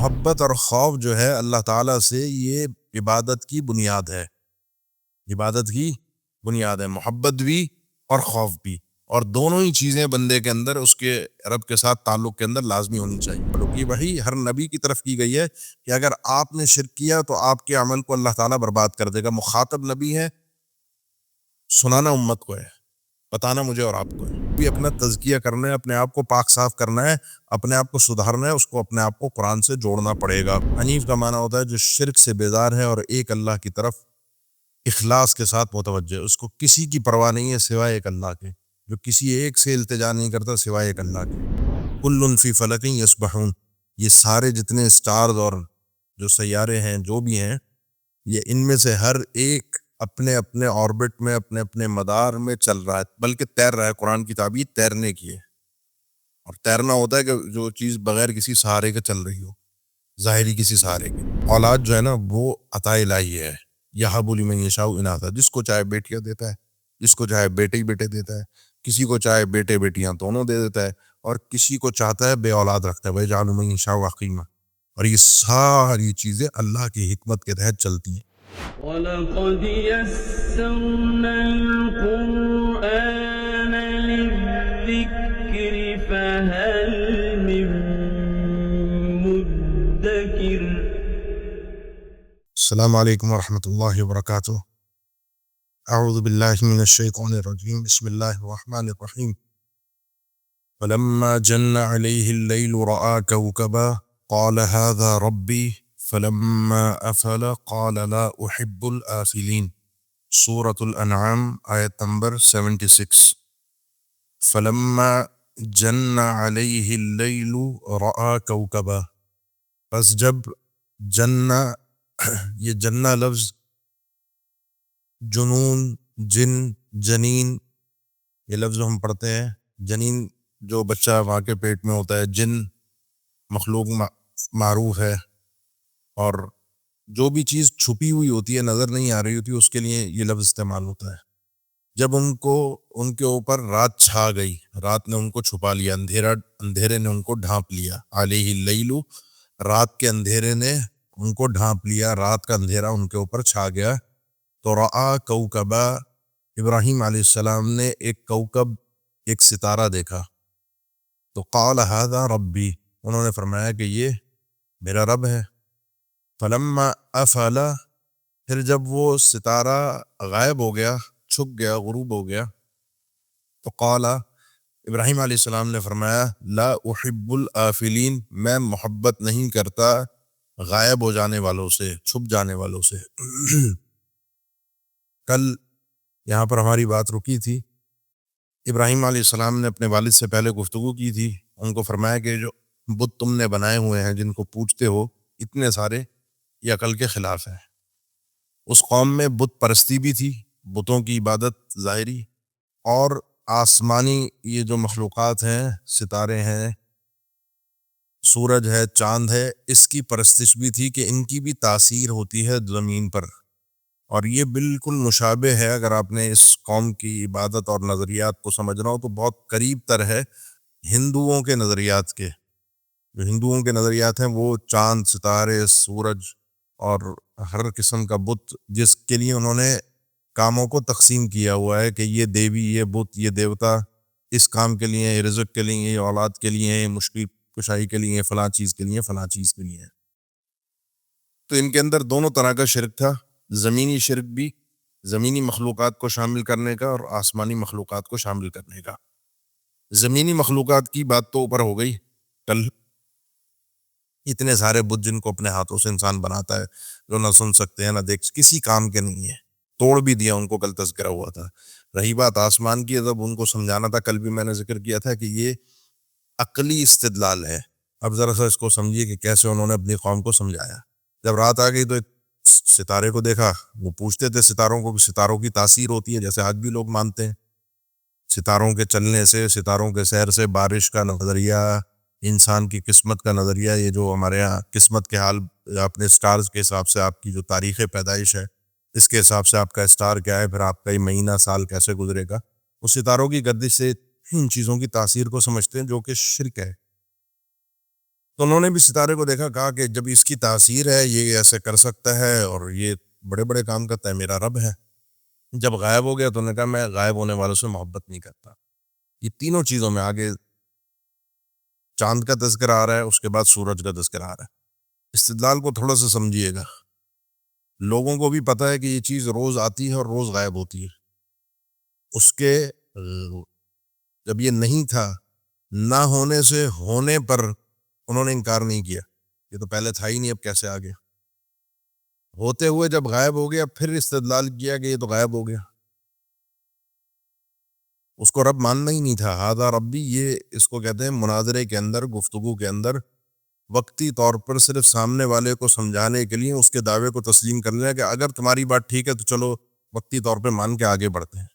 محبت اور خوف جو ہے اللہ تعالیٰ سے یہ عبادت کی بنیاد ہے، عبادت کی بنیاد ہے، محبت بھی اور خوف بھی، اور دونوں ہی چیزیں بندے کے اندر اس کے رب کے ساتھ تعلق کے اندر لازمی ہونی چاہیے۔ یہ وحی ہر نبی کی طرف کی گئی ہے کہ اگر آپ نے شرک کیا تو آپ کے عمل کو اللہ تعالیٰ برباد کر دے گا۔ مخاطب نبی ہے، سنانا امت کو ہے، بتانا مجھے اور آپ کو ہے۔ بھی اپنا تزکیہ کرنا ہے، اپنے آپ کو پاک صاف کرنا ہے، اپنے آپ کو سدھارنا ہے، اس کو اپنے آپ کو قرآن سے جوڑنا پڑے گا۔ حنیف کا معنی ہوتا ہے جو شرک سے بیزار ہے اور ایک اللہ کی طرف اخلاص کے ساتھ متوجہ، اس کو کسی کی پرواہ نہیں ہے سوائے ایک اللہ کے، جو کسی ایک سے التجا نہیں کرتا سوائے ایک اللہ کے۔ کل فی فلک یسبحون، یہ سارے جتنے سٹارز اور جو سیارے ہیں جو بھی ہیں، یہ ان میں سے ہر ایک اپنے اپنے آربٹ میں، اپنے اپنے مدار میں چل رہا ہے، بلکہ تیر رہا ہے۔ قرآن کی تعبیر تیرنے کی ہے، اور تیرنا ہوتا ہے کہ جو چیز بغیر کسی سہارے کے چل رہی ہو، ظاہری کسی سہارے کے۔ اولاد جو ہے نا وہ عطا الہی ہے، یہب لمن یشاء اناثا، جس کو چاہے بیٹیاں دیتا ہے، جس کو چاہے بیٹے ہی بیٹے دیتا ہے، کسی کو چاہے بیٹے بیٹیاں دونوں دے دیتا ہے، اور کسی کو چاہتا ہے بے اولاد رکھتا ہے، وَيَجْعَلُ مَن يَشَاءُ عَقِيمًا۔ اور یہ ساری چیزیں اللہ کی حکمت کے تحت چلتی ہیں۔ وَلَقَدْ يَسَّرْنَا الْقُرْآنَ لِلذِّكْرِ فَهَلْ مِن مُّدَّكِرٍ۔ السلام علیکم ورحمۃ اللہ وبرکاتہ۔ اعوذ باللہ من الشیطان الرجیم، بسم اللہ الرحمن الرحیم۔ فلما جن علیہ اللیل رأى کوکبا قال هذا ربی فلما افل قال لا احب الآفلین۔ سورۃ الانعام آیت نمبر 76۔ فلما جن علیہ اللیل رأى کوکبا، پس جب جنہ، یہ جنہ لفظ جنون، جن، جنین، یہ لفظ ہم پڑھتے ہیں۔ جنین جو بچہ ماں کے پیٹ میں ہوتا ہے، جن مخلوق معروف ہے، اور جو بھی چیز چھپی ہوئی ہوتی ہے، نظر نہیں آ رہی ہوتی، اس کے لیے یہ لفظ استعمال ہوتا ہے۔ جب ان کے اوپر رات چھا گئی، رات نے ان کو چھپا لیا، اندھیرے نے ان کو ڈھانپ لیا۔ علیہ اللیل، رات کے اندھیرے نے ان کو ڈھانپ لیا، رات کا اندھیرا ان کے اوپر چھا گیا۔ تو رآ کوکبا، ابراہیم علیہ السلام نے ایک کوکب، ایک ستارہ دیکھا۔ تو قال ھذا ربی، انہوں نے فرمایا کہ یہ میرا رب ہے۔ فلما افل، پھر جب وہ ستارہ غائب ہو گیا، چھپ گیا، غروب ہو گیا، تو قال، ابراہیم علیہ السلام نے فرمایا لا احب الآفلین، میں محبت نہیں کرتا غائب ہو جانے والوں سے، چھپ جانے والوں سے۔ کل یہاں پر ہماری بات رکی تھی، ابراہیم علیہ السلام نے اپنے والد سے پہلے گفتگو کی تھی، ان کو فرمایا کہ جو بت تم نے بنائے ہوئے ہیں، جن کو پوجتے ہو، اتنے سارے یہ عقل کے خلاف ہے۔ اس قوم میں بت پرستی بھی تھی، بتوں کی عبادت ظاہری، اور آسمانی یہ جو مخلوقات ہیں، ستارے ہیں، سورج ہے، چاند ہے، اس کی پرستش بھی تھی کہ ان کی بھی تاثیر ہوتی ہے زمین پر۔ اور یہ بالکل مشابہ ہے، اگر آپ نے اس قوم کی عبادت اور نظریات کو سمجھنا ہو تو بہت قریب تر ہے ہندوؤں کے نظریات کے۔ جو ہندوؤں کے نظریات ہیں وہ چاند، ستارے، سورج اور ہر قسم کا بت، جس کے لیے انہوں نے کاموں کو تقسیم کیا ہوا ہے کہ یہ دیوی، یہ بت، یہ دیوتا اس کام کے لیے، یہ رزق کے لیے، یہ اولاد کے لیے، یہ مشکل کشائی کے لیے، فلاں چیز کے لیے، فلاں چیز کے لیے۔ تو ان کے اندر دونوں طرح کا شرک تھا، زمینی شرک بھی، زمینی مخلوقات کو شامل کرنے کا، اور آسمانی مخلوقات کو شامل کرنے کا۔ زمینی مخلوقات کی بات تو اوپر ہو گئی کل، اتنے سارے بت جن کو اپنے ہاتھوں سے انسان بناتا ہے، جو نہ سن سکتے ہیں نہ دیکھ، کسی کام کے نہیں ہے، توڑ بھی دیا ان کو، کل تذکرہ ہوا تھا۔ رہی بات آسمان کی، اب ان کو سمجھانا تھا، کل بھی میں نے ذکر کیا تھا کہ یہ عقلی استدلال ہے۔ اب ذرا سا اس کو سمجھیے کہ کیسے انہوں نے اپنی قوم کو سمجھایا۔ جب رات آ گئی تو ایک ستارے کو دیکھا، وہ پوچھتے تھے ستاروں کو، ستاروں کی تاثیر ہوتی ہے، جیسے آج بھی لوگ مانتے ہیں، ستاروں کے چلنے سے، ستاروں کے سیر سے بارش کا نظریہ، انسان کی قسمت کا نظریہ، یہ جو ہمارے ہاں قسمت کے حال اپنے سٹارز کے حساب سے، آپ کی جو تاریخ پیدائش ہے اس کے حساب سے آپ کا سٹار کیا ہے، پھر آپ کا یہ مہینہ، سال کیسے گزرے گا، وہ ستاروں کی گردش سے ان چیزوں کی تاثیر کو سمجھتے ہیں، جو کہ شرک ہے۔ تو انہوں نے بھی ستارے کو دیکھا, کہا کہ جب اس کی تاثیر ہے, یہ ایسے کر سکتا ہے اور یہ بڑے بڑے کام کرتا ہے, میرا رب ہے. جب غائب ہو گیا تو انہوں نے کہا میں غائب ہونے والوں سے محبت نہیں کرتا. یہ تینوں چیزوں میں آگے چاند کا تذکرہ آ رہا ہے, اس کے بعد سورج کا تذکرہ آ رہا ہے. استدلال کو تھوڑا سا سمجھیے گا. لوگوں کو بھی پتا ہے کہ یہ چیز روز آتی ہے اور روز غائب ہوتی ہے. اس کے جب یہ نہیں تھا, نہ ہونے سے ہونے پر انہوں نے انکار نہیں کیا, یہ تو پہلے تھا ہی نہیں, اب کیسے آ گیا. ہوتے ہوئے جب غائب ہو گیا پھر استدلال کیا کہ یہ تو غائب ہو گیا. اس کو رب ماننا ہی نہیں تھا. ہذا ربی, یہ اس کو کہتے ہیں مناظرے کے اندر, گفتگو کے اندر وقتی طور پر صرف سامنے والے کو سمجھانے کے لیے اس کے دعوے کو تسلیم کرنا ہے کہ اگر تمہاری بات ٹھیک ہے تو چلو وقتی طور پہ مان کے آگے بڑھتے ہیں,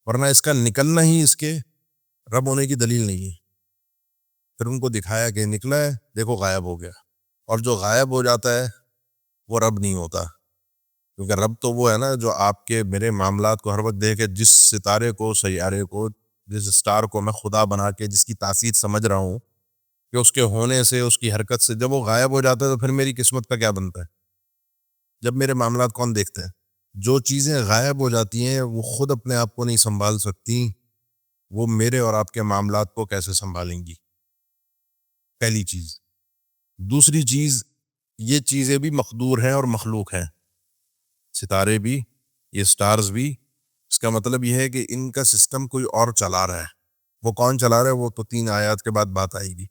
ورنہ اس کا نکلنا ہی اس کے رب ہونے کی دلیل نہیں ہے. پھر ان کو دکھایا کہ نکلا ہے, دیکھو غائب ہو گیا. اور جو غائب ہو جاتا ہے وہ رب نہیں ہوتا, کیونکہ رب تو وہ ہے نا جو آپ کے میرے معاملات کو ہر وقت دیکھے. جس ستارے کو, سیارے کو, جس سٹار کو میں خدا بنا کے جس کی تاثیر سمجھ رہا ہوں کہ اس کے ہونے سے, اس کی حرکت سے جب وہ غائب ہو جاتا ہے تو پھر میری قسمت کا کیا بنتا ہے؟ جب میرے معاملات کون دیکھتے ہیں؟ جو چیزیں غائب ہو جاتی ہیں وہ خود اپنے آپ کو نہیں سنبھال سکتی, وہ میرے اور آپ کے معاملات کو کیسے سنبھالیں گی؟ پہلی چیز. دوسری چیز, یہ چیزیں بھی مقدور ہیں اور مخلوق ہیں, ستارے بھی, یہ سٹارز بھی. اس کا مطلب یہ ہے کہ ان کا سسٹم کوئی اور چلا رہا ہے. وہ کون چلا رہا ہے وہ تو 3 آیات کے بعد بات آئے گی.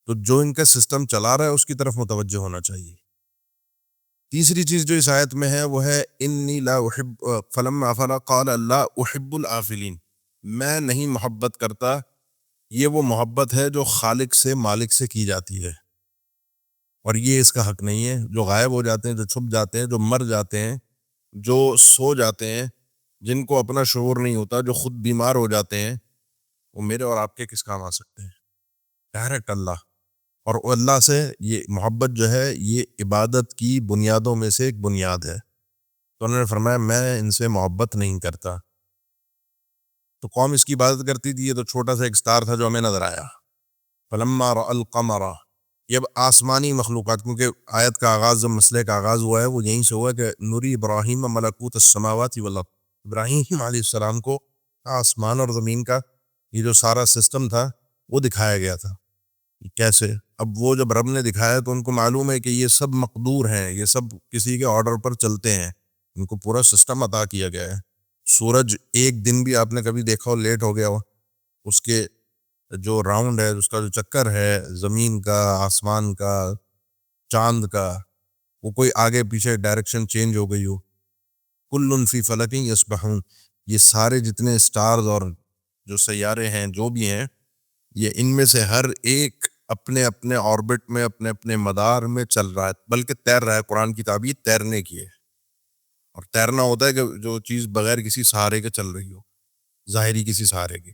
تو جو ان کا سسٹم چلا رہا ہے اس کی طرف متوجہ ہونا چاہیے. تیسری چیز جو اس آیت میں ہے وہ ہے انی لا احب فلما افل قال لا احب الافلین, میں نہیں محبت کرتا. یہ وہ محبت ہے جو خالق سے, مالک سے کی جاتی ہے, اور یہ اس کا حق نہیں ہے. جو غائب ہو جاتے ہیں, جو چھپ جاتے ہیں, جو مر جاتے ہیں, جو سو جاتے ہیں, جن کو اپنا شعور نہیں ہوتا, جو خود بیمار ہو جاتے ہیں, وہ میرے اور آپ کے کس کام آ سکتے ہیں؟ ڈائریکٹ اللہ. اور اللہ سے یہ محبت جو ہے یہ عبادت کی بنیادوں میں سے ایک بنیاد ہے. تو انہوں نے فرمایا میں ان سے محبت نہیں کرتا. تو قوم اس کی عبادت کرتی تھی, یہ تو چھوٹا سا ایک سٹار تھا جو ہمیں نظر آیا. فلما رأى القمر, یہ اب آسمانی مخلوقات, کیونکہ آیت کا آغاز, جب مسئلے کا آغاز ہوا ہے وہ یہیں سے ہوا کہ نوری ابراہیم ملکوت السماوات والارض, ابراہیم علیہ السلام کو آسمان اور زمین کا یہ جو سارا سسٹم تھا وہ دکھایا گیا تھا. کیسے؟ اب وہ جب رب نے دکھایا تو ان کو معلوم ہے کہ یہ سب مقدور ہیں, یہ سب کسی کے آرڈر پر چلتے ہیں, ان کو پورا سسٹم عطا کیا گیا ہے. سورج ایک دن بھی آپ نے کبھی دیکھا ہو لیٹ ہو گیا ہو, اس کے جو راؤنڈ ہے, اس کا جو چکر ہے, زمین کا, آسمان کا, چاند کا, وہ کوئی آگے پیچھے ڈائریکشن چینج ہو گئی ہو. کل فی فلک یسبحون, یہ سارے جتنے سٹارز اور جو سیارے ہیں جو بھی ہیں, یہ ان میں سے ہر ایک اپنے اپنے آربٹ میں, اپنے اپنے مدار میں چل رہا ہے, بلکہ تیر رہا ہے. قرآن کی تعبیر تیرنے کی ہے, اور تیرنا ہوتا ہے کہ جو چیز بغیر کسی سہارے کے چل رہی ہو, ظاہری کسی سہارے کے.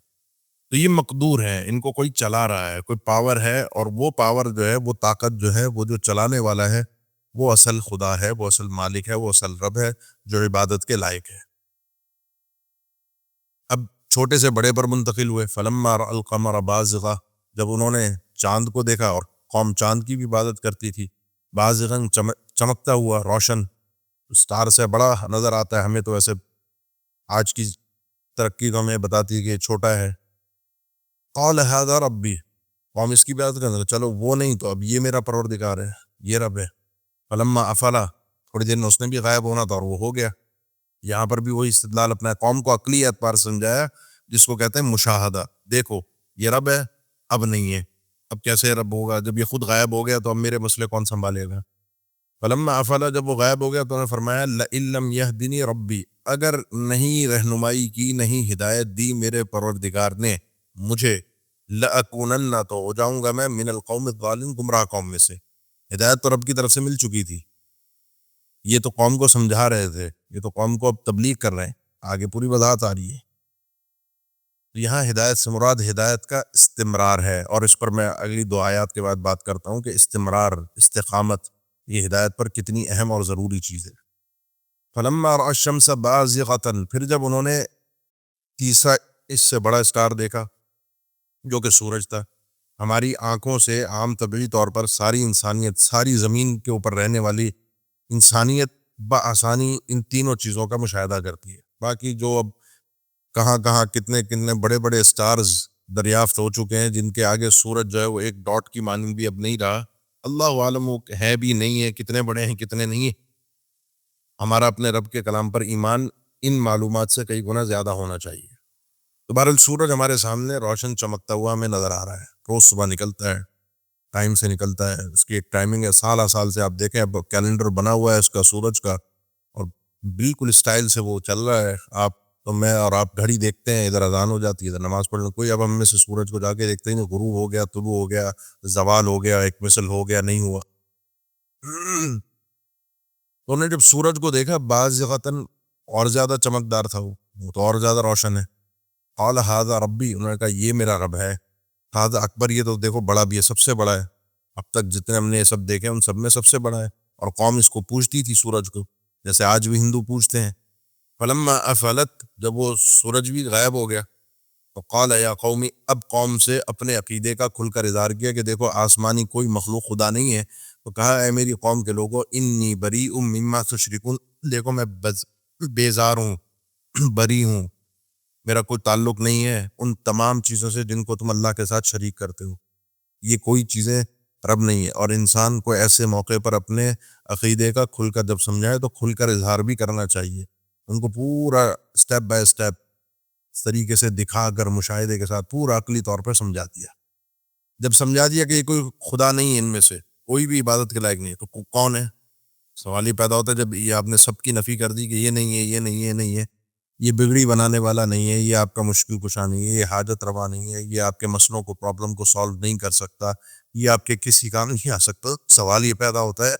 تو یہ مقدور ہے, ان کو کوئی چلا رہا ہے, کوئی پاور ہے, اور وہ پاور جو ہے, وہ طاقت جو ہے, وہ جو چلانے والا ہے, وہ اصل خدا ہے, وہ اصل مالک ہے, وہ اصل رب ہے جو عبادت کے لائق ہے. اب چھوٹے سے بڑے پر منتقل ہوئے. فلما رأى القمر بازغا, جب انہوں نے چاند کو دیکھا, اور قوم چاند کی بھی عبادت کرتی تھی, بازغا چمکتا ہوا, روشن, سٹار سے بڑا نظر آتا ہے ہمیں تو, ایسے آج کی ترقی تو ہمیں بتاتی ہے کہ چھوٹا ہے. قال هذا ربی, قوم اس کی عبادت کرنے, چلو وہ نہیں تو اب یہ میرا پروردگار ہے, یہ رب ہے. فلما افلا, تھوڑی دیر میں اس نے بھی غائب ہونا تھا اور وہ ہو گیا. یہاں پر بھی وہی استدلال اپنا, قوم کو عقلی اعتبار سمجھایا, جس کو کہتے ہیں مشاہدہ. دیکھو یہ رب ہے, اب نہیں ہے, اب کیسے رب ہوگا جب یہ خود غائب ہو گیا, تو اب میرے مسئلے کون سنبھالے گا؟ فلما افلا, جب وہ غائب ہو گیا تو انہوں نے فرمایا لئن لم یہدنی ربی, اگر نہیں رہنمائی کی, نہیں ہدایت دی میرے پروردگار نے مجھے, لأکونن, تو ہو جاؤں گا میں من القوم الظالمین, گمراہ قوم میں سے. ہدایت تو رب کی طرف سے مل چکی تھی, یہ تو قوم کو سمجھا رہے تھے, یہ تو قوم کو اب تبلیغ کر رہے ہیں, آگے پوری وضاحت آ رہی ہے. یہاں ہدایت سے مراد ہدایت کا استمرار ہے, اور اس پر میں اگلی 2 آیات کے بعد بات کرتا ہوں کہ استمرار, استقامت, یہ ہدایت پر کتنی اہم اور ضروری چیز ہے. فلما رأى الشمس بازغة, پھر جب انہوں نے تیسرا اس سے بڑا سٹار دیکھا جو کہ سورج تھا, ہماری آنکھوں سے عام طبعی طور پر ساری انسانیت، ساری زمین کے اوپر رہنے والی انسانیت بآسانی ان تینوں چیزوں کا مشاہدہ کرتی ہے۔ باقی جو اب کہاں کہاں کتنے کتنے بڑے بڑے اسٹارز دریافت ہو چکے ہیں، جن کے آگے سورج جو ہے وہ ایک ڈاٹ کی مانند بھی اب نہیں رہا، اللہ عالم وہ ہے بھی نہیں ہے، کتنے بڑے ہیں کتنے نہیں ہیں۔ ہمارا اپنے رب کے کلام پر ایمان ان معلومات سے کئی گنا زیادہ ہونا چاہیے۔ تو بہرحال سورج ہمارے سامنے روشن چمکتا ہوا ہمیں نظر آ رہا ہے، روز صبح نکلتا ہے، ٹائم سے نکلتا ہے، اس کی ایک ٹائمنگ ہے، سال سال سے آپ دیکھیں اب کیلنڈر بنا ہوا ہے اس کا سورج کا، اور بالکل اسٹائل سے وہ چل رہا ہے۔ آپ تو میں اور آپ گھڑی دیکھتے ہیں، ادھر اذان ہو جاتی ہے، ادھر نماز پڑھنے، کوئی اب ہم میں سے سورج کو جا کے دیکھتے ہیں غروب ہو گیا، طلوع ہو گیا، زوال ہو گیا، ایک مثل ہو گیا، نہیں ہوا۔ تو انہوں نے جب سورج کو دیکھا بعض جگہاً اور زیادہ چمکدار تھا، وہ تو اور زیادہ روشن ہے۔ قال ھذا ربی، انہوں نے کہا یہ میرا رب ہے۔ ھذا اکبر، یہ تو دیکھو بڑا بھی ہے، سب سے بڑا ہے، اب تک جتنے ہم نے یہ سب دیکھے ان سب میں سب سے بڑا ہے۔ اور قوم اس کو پوجتی تھی سورج کو، جیسے آج بھی ہندو پوجتے ہیں۔ فلما افلت، جب وہ سورج بھی غائب ہو گیا، تو قال یا قومی، اب قوم سے اپنے عقیدے کا کھل کر اظہار کیا کہ دیکھو آسمانی کوئی مخلوق خدا نہیں ہے۔ تو کہا اے میری قوم کے لوگوں، انی بریء مما تشرکون، دیکھو میں بیزار ہوں، بری ہوں، میرا کوئی تعلق نہیں ہے ان تمام چیزوں سے جن کو تم اللہ کے ساتھ شریک کرتے ہو، یہ کوئی چیزیں رب نہیں ہے۔ اور انسان کو ایسے موقع پر اپنے عقیدے کا کھل کر جب سمجھائے تو کھل کر اظہار بھی کرنا چاہیے، ان کو پورا سٹیپ بائی سٹیپ طریقے سے دکھا کر مشاہدے کے ساتھ پورا عقلی طور پر سمجھا دیا۔ جب سمجھا دیا کہ یہ کوئی خدا نہیں ہے، ان میں سے کوئی بھی عبادت کے لائق نہیں ہے، تو کون ہے؟ سوال ہی پیدا ہوتا ہے جب یہ آپ نے سب کی نفی کر دی کہ یہ نہیں ہے، یہ نہیں ہے، یہ نہیں ہے، یہ بگڑی بنانے والا نہیں ہے، یہ آپ کا مشکل کشا نہیں ہے، یہ حاجت روا نہیں ہے، یہ آپ کے مسئلوں کو، پرابلم کو سالو نہیں کر سکتا، یہ آپ کے کسی کام نہیں آ سکتا۔ سوال یہ پیدا ہوتا ہے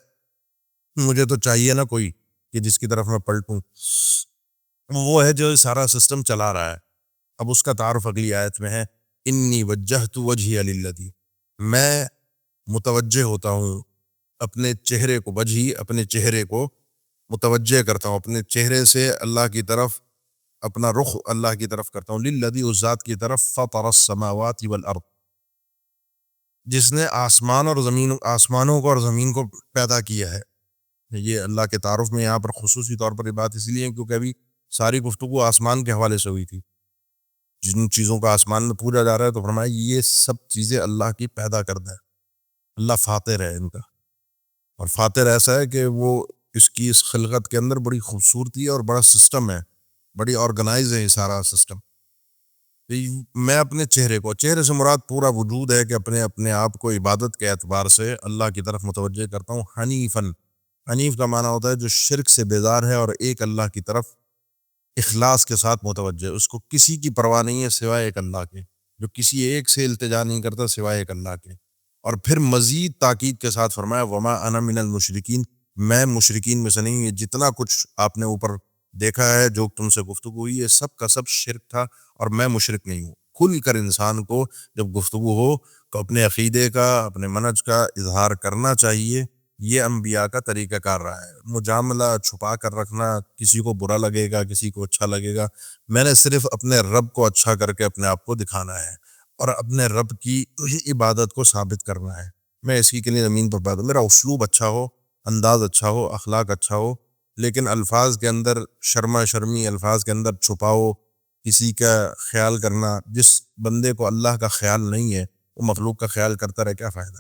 مجھے تو چاہیے نا کوئی کہ جس کی طرف میں پلٹوں، وہ ہے جو سارا سسٹم چلا رہا ہے۔ اب اس کا تعارف اگلی آیت میں ہے، انی وجہت وجہی للذی، میں متوجہ ہوتا ہوں اپنے چہرے کو، وجہی اپنے چہرے کو متوجہ کرتا ہوں، اپنے چہرے سے اللہ کی طرف، اپنا رخ اللہ کی طرف کرتا ہوں، للذی، اس ذات کی طرف، فطر السماوات والارض، جس نے آسمان اور زمین، آسمانوں کو اور زمین کو پیدا کیا ہے۔ یہ اللہ کے تعارف میں یہاں پر خصوصی طور پر یہ بات اس لیے ہے کیونکہ ابھی ساری گفتگو آسمان کے حوالے سے ہوئی تھی، جن چیزوں کا آسمان میں پوجا جا رہا ہے، تو فرمایا یہ سب چیزیں اللہ کی پیدا کردہ ہے، اللہ فاطر ہے ان کا۔ اور فاطر ایسا ہے کہ وہ اس کی اس خلقت کے اندر بڑی خوبصورتی ہے اور بڑا سسٹم ہے، بڑی آرگنائز ہے یہ سارا سسٹم۔ میں اپنے چہرے کو، چہرے سے مراد پورا وجود ہے کہ اپنے آپ کو عبادت کے اعتبار سے اللہ کی طرف متوجہ کرتا ہوں، حنیفاً، حنیف کا معنی ہوتا ہے جو شرک سے بیزار ہے اور ایک اللہ کی طرف اخلاص کے ساتھ متوجہ، اس کو کسی کی پرواہ نہیں ہے سوائے ایک اللہ کے، جو کسی ایک سے التجا نہیں کرتا سوائے ایک اللہ کے۔ اور پھر مزید تاکید کے ساتھ فرمایا وما انا من المشرکین، میں مشرکین میں سے نہیں، یہ جتنا کچھ آپ نے اوپر دیکھا ہے جو تم سے گفتگو ہوئی ہے سب کا سب شرک تھا اور میں مشرک نہیں ہوں۔ کھل کر انسان کو جب گفتگو ہو تو اپنے عقیدے کا، اپنے منہج کا اظہار کرنا چاہیے، یہ انبیاء کا طریقہ کار رہا ہے۔ مجاملہ چھپا کر رکھنا، کسی کو برا لگے گا، کسی کو اچھا لگے گا، میں نے صرف اپنے رب کو اچھا کر کے اپنے آپ کو دکھانا ہے اور اپنے رب کی عبادت کو ثابت کرنا ہے۔ میں اسی کے لیے زمین پر پیدا، میرا اسلوب اچھا ہو، انداز اچھا ہو، اخلاق اچھا ہو، لیکن الفاظ کے اندر شرما شرمی، الفاظ کے اندر چھپاؤ، کسی کا خیال کرنا، جس بندے کو اللہ کا خیال نہیں ہے وہ مخلوق کا خیال کرتا رہے، کیا فائدہ؟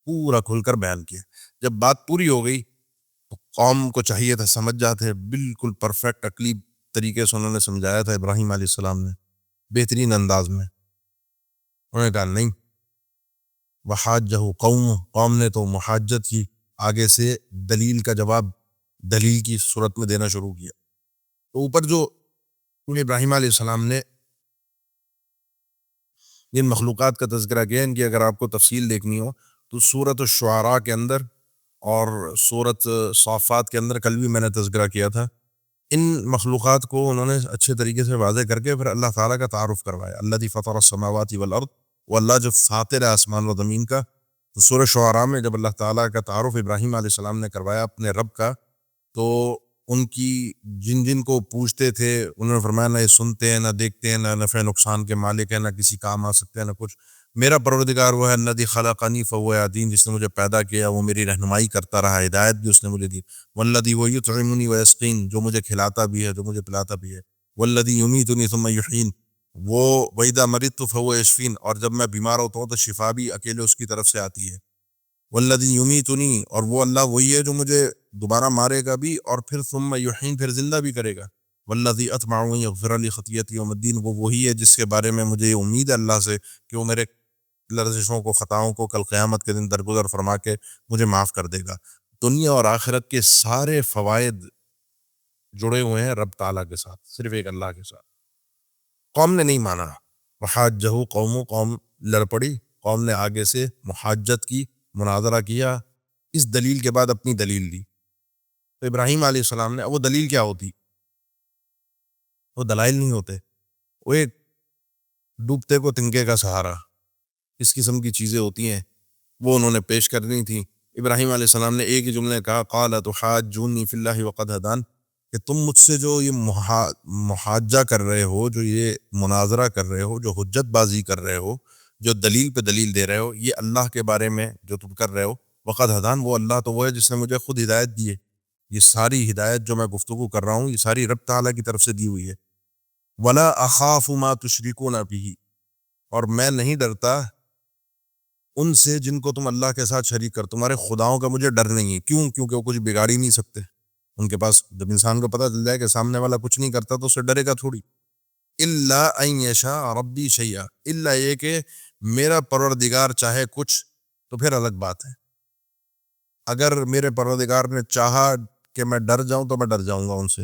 پورا کھل کر بیان کیا۔ جب بات پوری ہو گئی تو قوم کو چاہیے تھا، سمجھ جاتے، بالکل پرفیکٹ عقلی طریقے سے انہوں نے سمجھایا تھا ابراہیم علیہ السلام نے، بہترین انداز میں۔ انہوں نے کہا نہیں، وحاجہ قوم نے تو محاجت کی، آگے سے دلیل کا جواب دلیل کی صورت میں دینا شروع کیا۔ تو اوپر جو ابراہیم علیہ السلام نے جن مخلوقات کا تذکرہ کیا، ان کی اگر آپ کو تفصیل دیکھنی ہو تو سورۃ الشعراء کے اندر اور سورۃ صافات کے اندر کل بھی میں نے تذکرہ کیا تھا، ان مخلوقات کو انہوں نے اچھے طریقے سے واضح کر کے پھر اللہ تعالیٰ کا تعارف کروایا، الذی فطر السماوات والارض، وہ اللہ جو فاطر ہے آسمان و زمین کا۔ تو سورۃ شعراء میں جب اللہ تعالیٰ کا تعارف ابراہیم علیہ السلام نے کروایا اپنے رب کا، تو ان کی جن جن کو پوچھتے تھے انہوں نے فرمایا نہ یہ سنتے ہیں، نہ دیکھتے ہیں، نہ نفع نقصان کے مالک ہیں، نہ کسی کام آ سکتے ہیں، نہ کچھ، میرا پروردگار وہ ہے الذی خلقنی فہو یہدین، جس نے مجھے پیدا کیا وہ میری رہنمائی کرتا رہا، ہدایت بھی اس نے مجھے دی، والذی وہ یطعمنی ویسقین، جو مجھے کھلاتا بھی ہے، جو مجھے پلاتا بھی ہے، والذی یمیتنی ثم یحیین، وہ وَإِذَا مَرِضْتُ فَهُوَ يَشْفِينِ، اور جب میں بیمار ہوتا ہوں تو شفا بھی اکیلے اس کی طرف سے آتی ہے، والذی یمیتنی، اور وہ اللہ وہی ہے جو مجھے دوبارہ مارے گا بھی اور پھر ثم یحیین، پھر زندہ بھی کرے گا، والذی اطمع ان یغفر لی خطیئتی یوم الدین، وہ وہی ہے جس کے بارے میں مجھے امید ہے اللہ سے کہ وہ میرے لرزشوں کو، خطاؤں کو کل قیامت کے دن درگزر فرما کے مجھے معاف کر دے گا۔ دنیا اور آخرت کے سارے فوائد جڑے ہوئے ہیں رب تعالیٰ کے ساتھ، صرف ایک اللہ کے ساتھ۔ قوم نے نہیں مانا، وحاجہ قوم لڑ پڑی، قوم نے آگے سے محاجت کی، مناظرہ کیا، اس دلیل کے بعد اپنی دلیل دی۔ تو ابراہیم علیہ السلام نے، وہ دلیل کیا ہوتی؟ وہ دلائل نہیں ہوتے، وہ ایک ڈوبتے کو تنکے کا سہارا، اس قسم کی چیزیں ہوتی ہیں، وہ انہوں نے پیش کرنی تھی۔ ابراہیم علیہ السلام نے ایک ہی جملے کہا، قال تحاجونی فی اللہ وقد ہدان، کہ تم مجھ سے جو یہ محاجہ کر رہے ہو، جو یہ مناظرہ کر رہے ہو، جو حجت بازی کر رہے ہو، جو دلیل پہ دلیل دے رہے ہو، یہ اللہ کے بارے میں جو تم کر رہے ہو، وقد ہدان، وہ اللہ تو وہ ہے جس نے مجھے خود ہدایت دی ہے۔ یہ ساری ہدایت جو میں گفتگو کر رہا ہوں، یہ ساری رب تعالیٰ کی طرف سے دی ہوئی ہے۔ ولا اخاف ما تشرکون به، اور میں نہیں ڈرتا ان سے جن کو تم اللہ کے ساتھ شریک کر، تمہارے خداؤں کا مجھے ڈر نہیں ہے۔ کیوں؟ کیونکہ وہ کچھ بگاڑ ہی نہیں سکتے، ان کے پاس جب انسان کو پتہ چل جائے کہ سامنے والا کچھ نہیں کرتا تو اسے ڈرے گا تھوڑی۔ الا ان یشاء ربی شیئا، الا یہ کہ میرا پروردگار چاہے کچھ، تو پھر الگ بات ہے۔ اگر میرے پروردگار نے چاہا کہ میں ڈر جاؤں تو میں ڈر جاؤں گا ان سے۔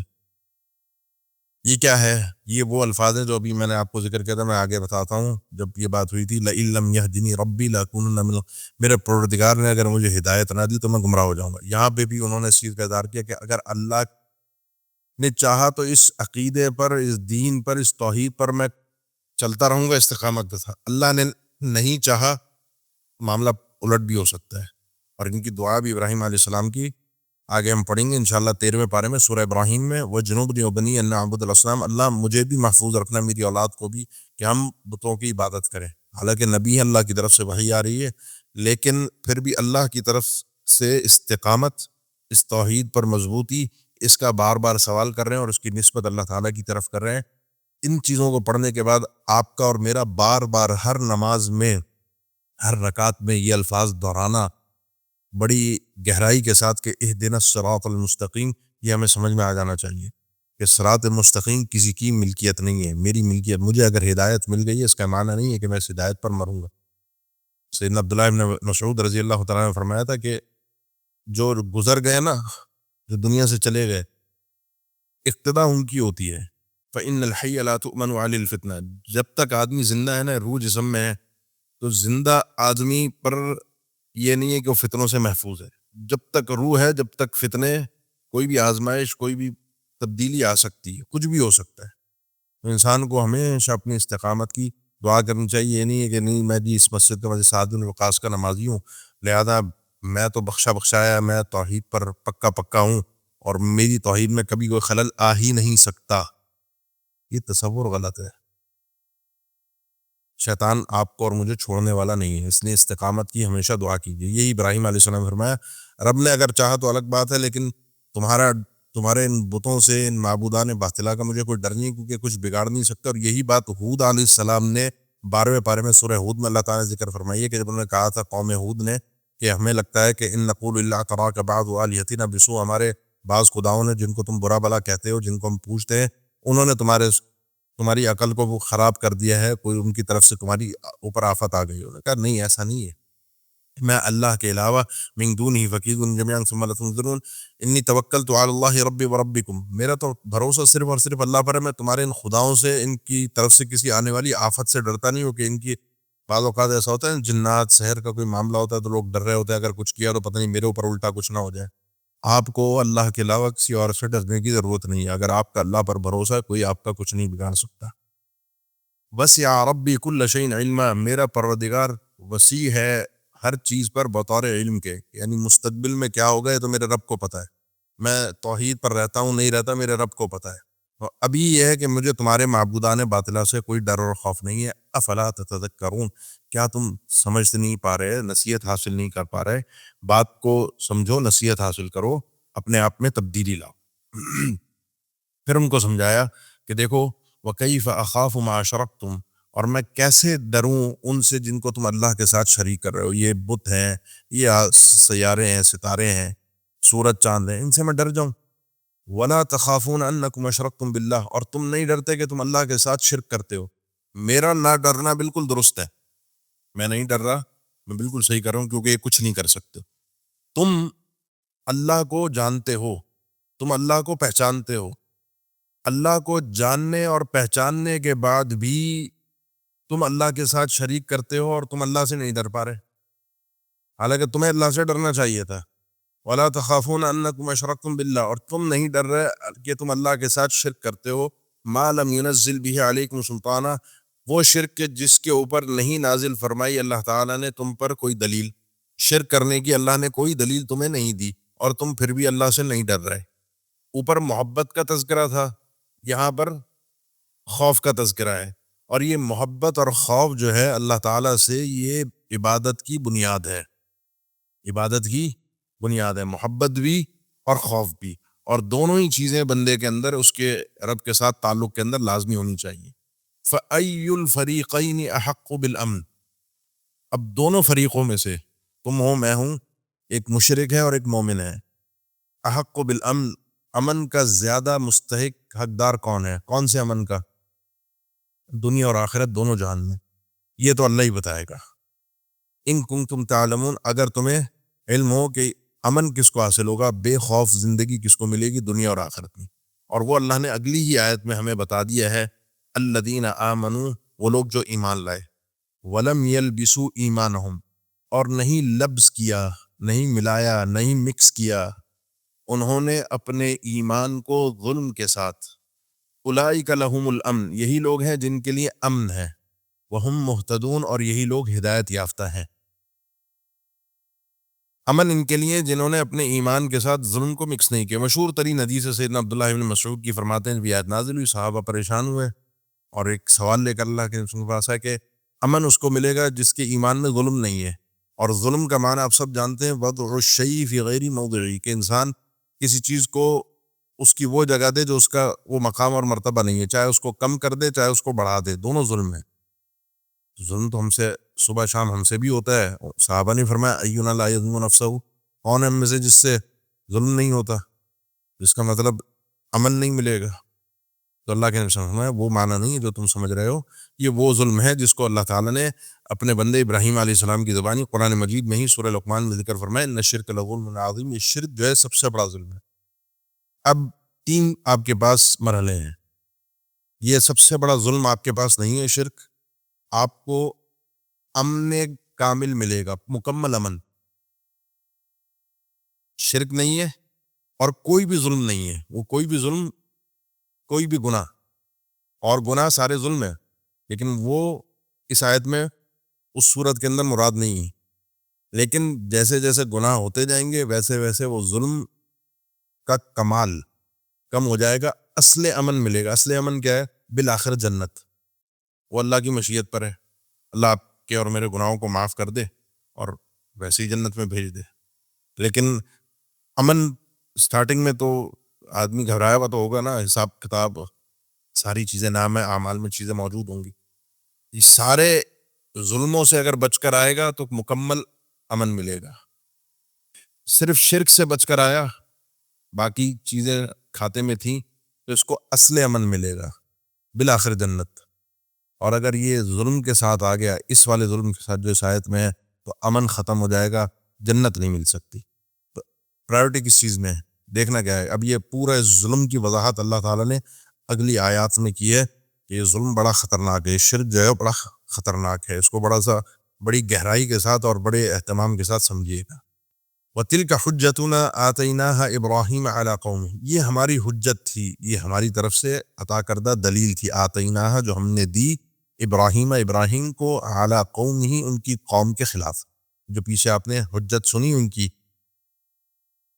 یہ کیا ہے؟ یہ وہ الفاظ ہیں جو ابھی میں نے آپ کو ذکر کیا تھا، میں آگے بتاتا ہوں۔ جب یہ بات ہوئی تھی لئن لم یہدنی ربی لأکونن من، میرے پروردگار نے اگر مجھے ہدایت نہ دی تو میں گمراہ ہو جاؤں گا۔ یہاں پہ بھی انہوں نے اس چیز کا اظہار کیا کہ اگر اللہ نے چاہا تو اس عقیدے پر، اس دین پر، اس توحید پر میں چلتا رہوں گا استقامت کے ساتھ۔ اللہ نے نہیں چاہا، معاملہ الٹ بھی ہو سکتا ہے۔ اور ان کی دعا بھی ابراہیم علیہ السلام کی آگے ہم پڑھیں گے انشاءاللہ 13ویں پارے میں سورہ ابراہیم میں، وَجُنُوبْنِي وَبَنِيَّ أَن نَعْبُدَ الْأَصْنَامَ، اللہ مجھے بھی محفوظ رکھنا، میری اولاد کو بھی، کہ ہم بتوں کی عبادت کریں۔ حالانکہ نبی اللہ کی طرف سے وحی آ رہی ہے، لیکن پھر بھی اللہ کی طرف سے استقامت، اس توحید پر مضبوطی، اس کا بار بار سوال کر رہے ہیں اور اس کی نسبت اللہ تعالیٰ کی طرف کر رہے ہیں۔ ان چیزوں کو پڑھنے کے بعد آپ کا اور میرا بار بار ہر نماز میں، ہر رکعت میں یہ الفاظ دہرانا بڑی گہرائی کے ساتھ کہ اہدنا الصراط المستقیم، یہ ہمیں سمجھ میں آ جانا چاہیے کہ صراط المستقیم کسی کی ملکیت نہیں ہے، میری ملکیت۔ مجھے اگر ہدایت مل گئی ہے، اس کا معنی نہیں ہے کہ میں اس ہدایت پر مروں گا۔ سیدنا عبداللہ بن مسعود رضی اللہ تعالیٰ نے فرمایا تھا کہ جو گزر گئے نا، جو دنیا سے چلے گئے، اقتدا ان کی ہوتی ہے۔ فإن الحي لا تؤمن على الفتنة، جب تک آدمی زندہ ہے نا، روح جسم میں ہے، تو زندہ آدمی پر یہ نہیں ہے کہ وہ فتنوں سے محفوظ ہے۔ جب تک روح ہے، جب تک فتنے، کوئی بھی آزمائش، کوئی بھی تبدیلی آ سکتی ہے، کچھ بھی ہو سکتا ہے۔ تو انسان کو ہمیشہ اپنی استقامت کی دعا کرنی چاہیے۔ یہ نہیں ہے کہ نہیں میں جی اس مسجد کا، میں سعد بن وقاص کا نمازی ہوں، لہذا میں تو بخشایا، میں توحید پر پکا ہوں اور میری توحید میں کبھی کوئی خلل آ ہی نہیں سکتا۔ یہ تصور غلط ہے۔ شیطان آپ کو اور مجھے چھوڑنے والا نہیں ہے، اس نے استقامت کی ہمیشہ دعا کیجیے۔ یہی ابراہیم علیہ السلام نے فرمایا، رب نے اگر چاہا تو الگ بات ہے، لیکن تمہارے ان بتوں سے، ان معبودان باطلہ کا مجھے کوئی ڈر نہیں، کیونکہ کچھ بگاڑ نہیں سکتا۔ اور یہی بات ہود علیہ السلام نے 12ویں پارے میں سورہ ہود میں اللہ تعالیٰ نے ذکر فرمائی ہے کہ جب انہوں نے کہا تھا قوم ہود نے کہ ہمیں لگتا ہے کہ ان نقول الا تراک بعض آلہتنا بسوء، ہمارے بعض خداؤں نے جن کو تم برا بلا کہتے ہو، جن کو ہم پوچھتے ہیں، انہوں نے تمہاری عقل کو وہ خراب کر دیا ہے، کوئی ان کی طرف سے تمہاری اوپر آفت آ گئی۔ انہوں نے کہا نہیں، ایسا نہیں ہے، میں اللہ کے علاوہ من دونہ فکید جميعا ثم لتنظرون انی توکلت علی اللہ ربی وربکم، میرا تو بھروسہ صرف اور صرف اللہ پر ہے، میں تمہارے ان خداؤں سے، ان کی طرف سے کسی آنے والی آفت سے ڈرتا نہیں ہوں۔ کہ ان کی بعض اوقات ایسا ہوتا ہے جنات سحر کا کوئی معاملہ ہوتا ہے تو لوگ ڈر رہے ہوتے ہیں اگر کچھ کیا تو پتہ نہیں میرے اوپر الٹا کچھ نہ ہو جائے۔ آپ کو اللہ کے علاوہ کسی اور سے ڈرنے کی ضرورت نہیں ہے۔ اگر آپ کا اللہ پر بھروسہ ہے، کوئی آپ کا کچھ نہیں بگاڑ سکتا۔ وسع ربی کل شیء علما، میرا پروردگار وسیع ہے ہر چیز پر بطور علم کے، یعنی مستقبل میں کیا ہوگا یہ تو میرے رب کو پتہ ہے۔ میں توحید پر رہتا ہوں نہیں رہتا، میرے رب کو پتہ ہے۔ ابھی یہ ہے کہ مجھے تمہارے معبودان باطلہ سے کوئی ڈر اور خوف نہیں ہے، افلا تتذکرون، کیا تم سمجھ نہیں پا رہے، نصیحت حاصل نہیں کر پا رہے؟ بات کو سمجھو، نصیحت حاصل کرو، اپنے آپ میں تبدیلی لاؤ۔ پھر ان کو سمجھایا کہ دیکھو وَكَيْفَ أَخَافُ مَا أَشْرَكْتُمْ، اور میں کیسے ڈروں ان سے جن کو تم اللہ کے ساتھ شریک کر رہے ہو، یہ بت ہیں، یہ سیارے ہیں، ستارے ہیں، سورج چاند ہیں، ان سے میں ڈر جاؤں۔ وَلَا تَخَافُونَ أَنَّكُمْ أَشْرَكْتُمْ بِاللَّهِ، اور تم نہیں ڈرتے کہ تم اللہ کے ساتھ شرک کرتے ہو۔ میرا نہ ڈرنا بالکل درست ہے، میں نہیں ڈر رہا، میں بالکل صحیح کر رہا ہوں، کیونکہ یہ کچھ نہیں کر سکتے۔ تم اللہ کو جانتے ہو، تم اللہ کو پہچانتے ہو، اللہ کو جاننے اور پہچاننے کے بعد بھی تم اللہ کے ساتھ شریک کرتے ہو، اور تم اللہ سے نہیں ڈر پا رہے، حالانکہ تمہیں اللہ سے ڈرنا چاہیے تھا۔ وَلَا تَخَافُونَ أَنَّكُمْ أَشْرَكْتُمْ بِاللَّهِ، اور تم نہیں ڈر رہے کہ تم اللہ کے ساتھ شرک کرتے ہو، مَا لَمْ يُنَزِّلْ بِهِ عَلَيْكُمْ سُلْطَانًا، وہ شرک جس کے اوپر نہیں نازل فرمائی اللہ تعالیٰ نے تم پر کوئی دلیل، شرک کرنے کی اللہ نے کوئی دلیل تمہیں نہیں دی، اور تم پھر بھی اللہ سے نہیں ڈر رہے۔ اوپر محبت کا تذکرہ تھا، یہاں پر خوف کا تذکرہ ہے، اور یہ محبت اور خوف جو ہے اللہ تعالیٰ سے، یہ عبادت کی بنیاد ہے، عبادت کی بنیاد ہے، محبت بھی اور خوف بھی، اور دونوں ہی چیزیں بندے کے اندر اس کے رب کے ساتھ تعلق کے اندر لازمی ہونی چاہیے۔ فَأَيُّ الْفَرِيقَيْنِ أَحَقُّ بِالْأَمْنِ، اب دونوں فریقوں میں سے، تم ہو میں ہوں، ایک مشرک ہے اور ایک مومن ہے، احق بالامن، امن کا زیادہ مستحق حقدار کون ہے؟ کون سے امن کا؟ دنیا اور آخرت دونوں جہان میں، یہ تو اللہ ہی بتائے گا۔ ان کنتم تعلمون، اگر تمہیں علم ہو کہ امن کس کو حاصل ہوگا، بے خوف زندگی کس کو ملے گی دنیا اور آخرت میں، اور وہ اللہ نے اگلی ہی آیت میں ہمیں بتا دیا ہے، الذین آمنوا، وہ لوگ جو ایمان لائے، ولم یلبسوا ایمانہم، اور نہیں لبس کیا، نہیں ملایا، نہیں مکس کیا انہوں نے اپنے ایمان کو ظلم کے ساتھ، اولئک لہم الامن، یہی لوگ ہیں جن کے لیے امن ہے، وہم مہتدون، اور یہی لوگ ہدایت یافتہ ہیں۔ امن ان کے لیے جنہوں نے اپنے ایمان کے ساتھ ظلم کو مکس نہیں کیا۔ مشہور ترین حدیث سیدنا عبداللہ بن مسعود کی، فرماتے ہیں بھی آیت نازل ہوئی، صحابہ پریشان ہوئے اور ایک سوال لے کر اللہ کے رسول کے پاس ہے کہ امن اس کو ملے گا جس کے ایمان میں ظلم نہیں ہے، اور ظلم کا معنی آپ سب جانتے ہیں، وضع الشیء فی غیر موضعہ، کہ انسان کسی چیز کو اس کی وہ جگہ دے جو اس کا وہ مقام اور مرتبہ نہیں ہے، چاہے اس کو کم کر دے چاہے اس کو بڑھا دے، دونوں ظلم ہے۔ ظلم تو ہم سے صبح شام ہم سے بھی ہوتا ہے، صحابہ نے فرمایا اینا لا یظلم نفسہ، کون ہے ہم میں سے جس سے ظلم نہیں ہوتا، جس کا مطلب امن نہیں ملے گا؟ تو اللہ کے نبی صلی اللہ علیہ وسلم، وہ معنی نہیں ہے جو تم سمجھ رہے ہو، یہ وہ ظلم ہے جس کو اللہ تعالیٰ نے اپنے بندے ابراہیم علیہ السلام کی زبانی قرآن مجید میں ہی سورہ لقمان میں ذکر فرمایا، ان الشرک لظلم عظیم، یہ شرک جو ہے سب سے بڑا ظلم ہے۔ اب تین آپ کے پاس مرحلے ہیں، یہ سب سے بڑا ظلم آپ کے پاس نہیں ہے شرک، آپ کو امن کامل ملے گا، مکمل امن، شرک نہیں ہے اور کوئی بھی ظلم نہیں ہے، وہ کوئی بھی ظلم، کوئی بھی گناہ، اور گناہ سارے ظلم ہے، لیکن وہ اس آیت میں اس صورت کے اندر مراد نہیں ہے، لیکن جیسے جیسے گناہ ہوتے جائیں گے ویسے ویسے وہ ظلم کا کمال کم ہو جائے گا، اصل امن ملے گا۔ اصل امن کیا ہے؟ بالآخر جنت، وہ اللہ کی مشیت پر ہے، اللہ آپ کے اور میرے گناہوں کو معاف کر دے اور ویسے ہی جنت میں بھیج دے۔ لیکن امن سٹارٹنگ میں تو آدمی گھبرایا ہوا تو ہوگا نا، حساب کتاب ساری چیزیں، نام اعمال میں چیزیں موجود ہوں گی، یہ سارے ظلموں سے اگر بچ کر آئے گا تو مکمل امن ملے گا۔ صرف شرک سے بچ کر آیا، باقی چیزیں کھاتے میں تھیں، تو اس کو اصل امن ملے گا، بالآخر جنت۔ اور اگر یہ ظلم کے ساتھ آ گیا، اس والے ظلم کے ساتھ جو اس آیت میں ہے، تو امن ختم ہو جائے گا، جنت نہیں مل سکتی۔ تو پرائیورٹی کس چیز میں ہے؟ دیکھنا کیا ہے؟ اب یہ پورا ظلم کی وضاحت اللہ تعالیٰ نے اگلی آیات میں کی ہے کہ یہ ظلم بڑا خطرناک ہے، شرک جو ہے بڑا خطرناک ہے، اس کو بڑی گہرائی کے ساتھ اور بڑے اہتمام کے ساتھ سمجھیے گا۔ وَتِلْكَ حُجَّتُنَا آتَيْنَاهَا إِبْرَاهِيمَ عَلَىٰ قَوْمِهِ، یہ ہماری حجت تھی، یہ ہماری طرف سے عطا کردہ دلیل تھی، آتَيْنَاهَا جو ہم نے دی، ابراہیم کو، عَلَىٰ قَوْمِهِ ان کی قوم کے خلاف، جو پیچھے آپ نے حجت سنی ان کی،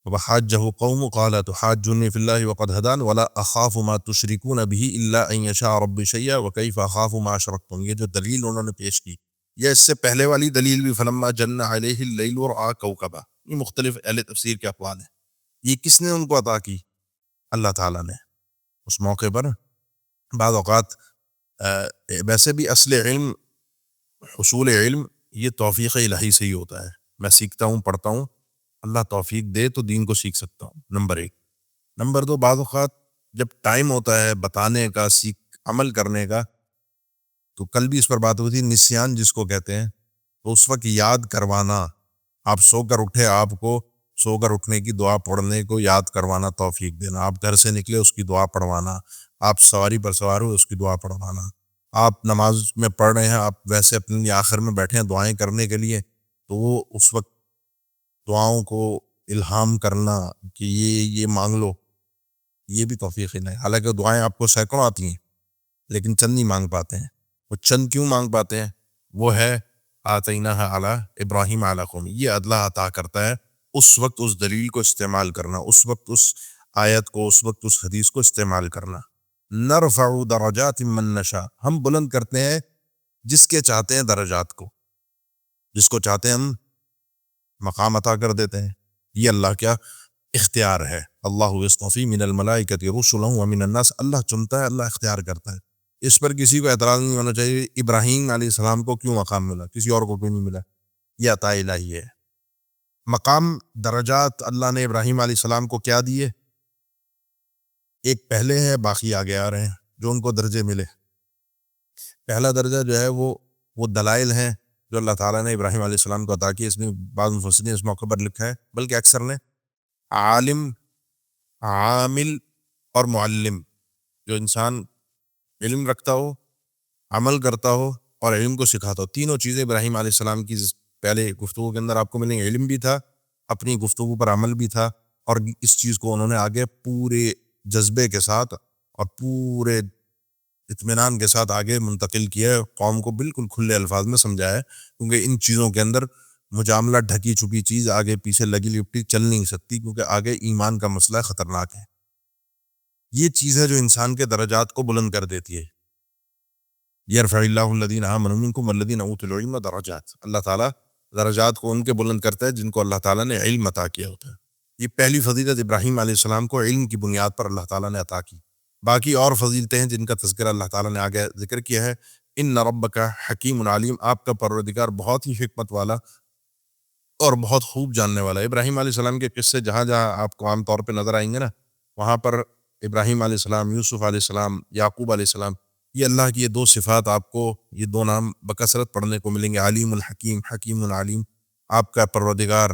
وحاجه قوم قال تحاجوني في الله وقد هدان ولا اخاف ما تشركون به الا ان يشاء ربي شيئا وكيف اخاف ما اشركتم. یہ جو دلیل انہوں نے پیش کی، یا اس سے پہلے والی دلیل بھی فلما جن علیہ اللیل رأى کوكبا، یہ مختلف اہل تفسیر کے اقوال ہیں. یہ کس نے ان کو عطا کی؟ اللہ تعالیٰ نے. اس موقع پر بعض اوقات ویسے بھی اصل علم، حصول علم یہ توفیق الہی سے ہی ہوتا ہے. میں سیکھتا ہوں، پڑھتا ہوں، اللہ توفیق دے تو دین کو سیکھ سکتا ہوں، نمبر ایک. نمبر دو، بعض اوقات جب ٹائم ہوتا ہے بتانے کا، عمل کرنے کا، تو کل بھی اس پر بات ہوئی تھی، نسیان جس کو کہتے ہیں، تو اس وقت یاد کروانا. آپ سو کر اٹھے، آپ کو سو کر اٹھنے کی دعا پڑھنے کو یاد کروانا، توفیق دینا. آپ گھر سے نکلے، اس کی دعا پڑھوانا. آپ سواری پر سوار ہوئے، اس کی دعا پڑھوانا. آپ نماز میں پڑھ رہے ہیں، آپ ویسے اپنے لیے آخر میں بیٹھے ہیں دعائیں کرنے کے لیے، تو وہ اس وقت دعاؤں کو الہام کرنا کہ یہ مانگ لو، یہ بھی توفیق ہی نہیں. حالانکہ دعائیں آپ کو سینکڑوں آتی ہیں، لیکن چند نہیں مانگ پاتے ہیں. وہ چند کیوں مانگ پاتے ہیں؟ وہ ہے آتیناھا علی ابراہیم علی قوم. یہ اللہ عطا کرتا ہے اس وقت اس دلیل کو استعمال کرنا، اس وقت اس آیت کو، اس وقت اس حدیث کو استعمال کرنا. نرفع درجات من نشاء، ہم بلند کرتے ہیں جس کے چاہتے ہیں درجات کو، جس کو چاہتے ہیں ہم مقام عطا کر دیتے ہیں. یہ اللہ کیا اختیار ہے. اللہ یصطفی من الملائکۃ رسلا ومن الناس، اللہ چنتا ہے، اللہ اختیار کرتا ہے. اس پر کسی کو اعتراض نہیں ہونا چاہیے ابراہیم علیہ السلام کو کیوں مقام ملا، کسی اور کو کیوں نہیں ملا. یہ عطا الہی ہے. مقام، درجات اللہ نے ابراہیم علیہ السلام کو کیا دیے؟ ایک پہلے ہے، باقی آگے آ رہے ہیں جو ان کو درجے ملے. پہلا درجہ جو ہے وہ دلائل ہیں جو اللہ تعالیٰ نے ابراہیم علیہ السلام کو عطا کی. اس میں بعض مفسرین اس موقع پر لکھا ہے، بلکہ اکثر نے، عالم، عامل اور معلم. جو انسان علم رکھتا ہو، عمل کرتا ہو اور علم کو سکھاتا ہو، تینوں چیزیں ابراہیم علیہ السلام کی پہلے گفتگو کے اندر آپ کو ملیں گے. علم بھی تھا، اپنی گفتگو پر عمل بھی تھا، اور اس چیز کو انہوں نے آگے پورے جذبے کے ساتھ اور پورے اطمینان کے ساتھ آگے منتقل کیا ہے. قوم کو بالکل کھلے الفاظ میں سمجھایا ہے، کیونکہ ان چیزوں کے اندر مجاملہ، ڈھکی چھپی چیز، آگے پیچھے لگی لپٹی چل نہیں سکتی، کیونکہ آگے ایمان کا مسئلہ خطرناک ہے. یہ چیز ہے جو انسان کے درجات کو بلند کر دیتی ہے. یرفع اللہ الذین آمنوا منکم والذین اوتوا العلم درجات. اللہ تعالیٰ درجات کو ان کے بلند کرتا ہے جن کو اللہ تعالیٰ نے علم عطا کیا ہوتا ہے. یہ پہلی فضیلت ابراہیم علیہ السلام کو علم کی بنیاد پر اللہ تعالیٰ نے عطا کی. باقی اور فضیلتیں ہیں جن کا تذکرہ اللہ تعالیٰ نے آگے ذکر کیا ہے. ان ربک حکیم علیم، آپ کا پروردگار بہت ہی حکمت والا اور بہت خوب جاننے والا. ابراہیم علیہ السلام کے قصے جہاں جہاں آپ کو عام طور پہ نظر آئیں گے نا، وہاں پر ابراہیم علیہ السلام، یوسف علیہ السلام، یعقوب علیہ السلام، یہ اللہ کی یہ دو صفات آپ کو، یہ دو نام بکثرت پڑھنے کو ملیں گے، علیم الحکیم، حکیم العلیم. آپ کا پروردگار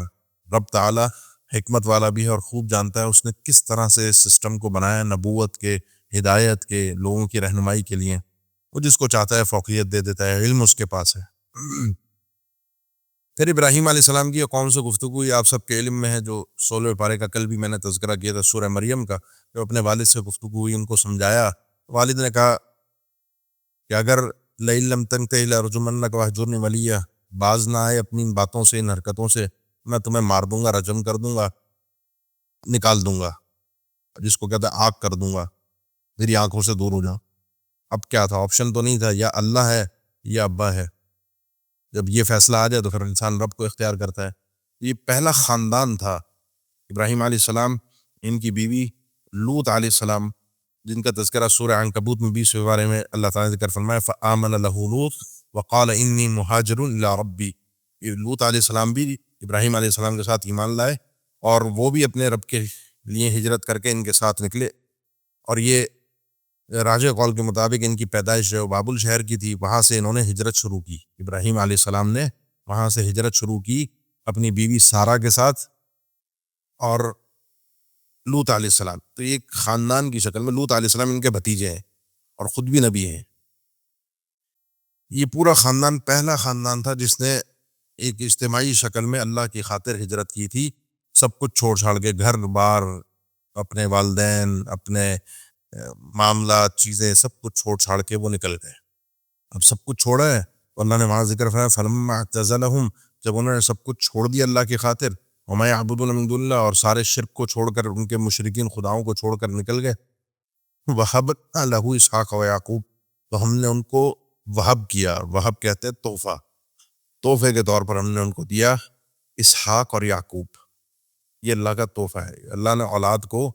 رب تعالی حکمت والا بھی ہے اور خوب جانتا ہے اس نے کس طرح سے اس سسٹم کو بنایا، نبوت کے، ہدایت کے، لوگوں کی رہنمائی کے لیے. وہ جس کو چاہتا ہے فوقیت دے دیتا ہے، علم اس کے پاس ہے. پھر ابراہیم علیہ السلام کی قوم سے گفتگو، یہ آپ سب کے علم میں ہے، جو 16 پارے کا کل بھی میں نے تذکرہ کیا تھا، سورہ مریم کا، جو اپنے والد سے گفتگو ہوئی، ان کو سمجھایا. والد نے کہا کہ اگر لئن لم تنتهِ لأرجمنك واهجرني مليا، باز نہ آئے اپنی ان باتوں سے، ان حرکتوں سے، میں تمہیں مار دوں گا، رجم کر دوں گا، نکال دوں گا، جس کو کہتا ہے آگ کر دوں گا، میری آنکھوں سے دور ہو جاؤ. اب کیا تھا؟ آپشن تو نہیں تھا، یا اللہ ہے یا ابا ہے. جب یہ فیصلہ آ جائے تو پھر انسان رب کو اختیار کرتا ہے. یہ پہلا خاندان تھا ابراہیم علیہ السلام، ان کی بیوی لوط علیہ السلام، جن کا تذکرہ سورہ عنکبوت میں 20 بارے میں اللہ تعالیٰ نے ذکر فرمایا، فآمن له لوط وقال انی مہاجر الی ربی. یہ لوط علیہ السلام بھی ابراہیم علیہ السلام کے ساتھ ایمان لائے، اور وہ بھی اپنے رب کے لیے ہجرت کر کے ان کے ساتھ نکلے. اور یہ راجع قول کے مطابق ان کی پیدائش جو بابل شہر کی تھی، وہاں سے انہوں نے ہجرت شروع کی. ابراہیم علیہ السلام نے وہاں سے ہجرت شروع کی اپنی بیوی سارہ کے ساتھ اور لوط علیہ السلام. تو ایک خاندان کی شکل میں لوط علیہ السلام ان کے بھتیجے ہیں اور خود بھی نبی ہیں. یہ پورا خاندان پہلا خاندان تھا جس نے ایک اجتماعی شکل میں اللہ کی خاطر ہجرت کی تھی، سب کچھ چھوڑ چھاڑ کے، گھر بار، اپنے والدین، اپنے معاملات، چیزیں، سب کچھ چھوڑ چھاڑ کے وہ نکل گئے. اب سب کچھ چھوڑا ہے تو اللہ نے وہاں ذکر فرمایا فلما اعتزلہم، جب انہوں نے سب کچھ چھوڑ دیا اللہ کی خاطر، وما یعبدون من دون اللہ، اور سارے شرک کو چھوڑ کر، ان کے مشرکین خداؤں کو چھوڑ کر نکل گئے. وَهَبْنَا لَهُ اسحاق و یعقوب، تو ہم نے ان کو وہب کیا. وہب کہتے ہیں تحفہ، تحفے کے طور پر ہم نے ان کو دیا اسحاق اور یعقوب. یہ اللہ کا تحفہ ہے. اللہ نے اولاد کو،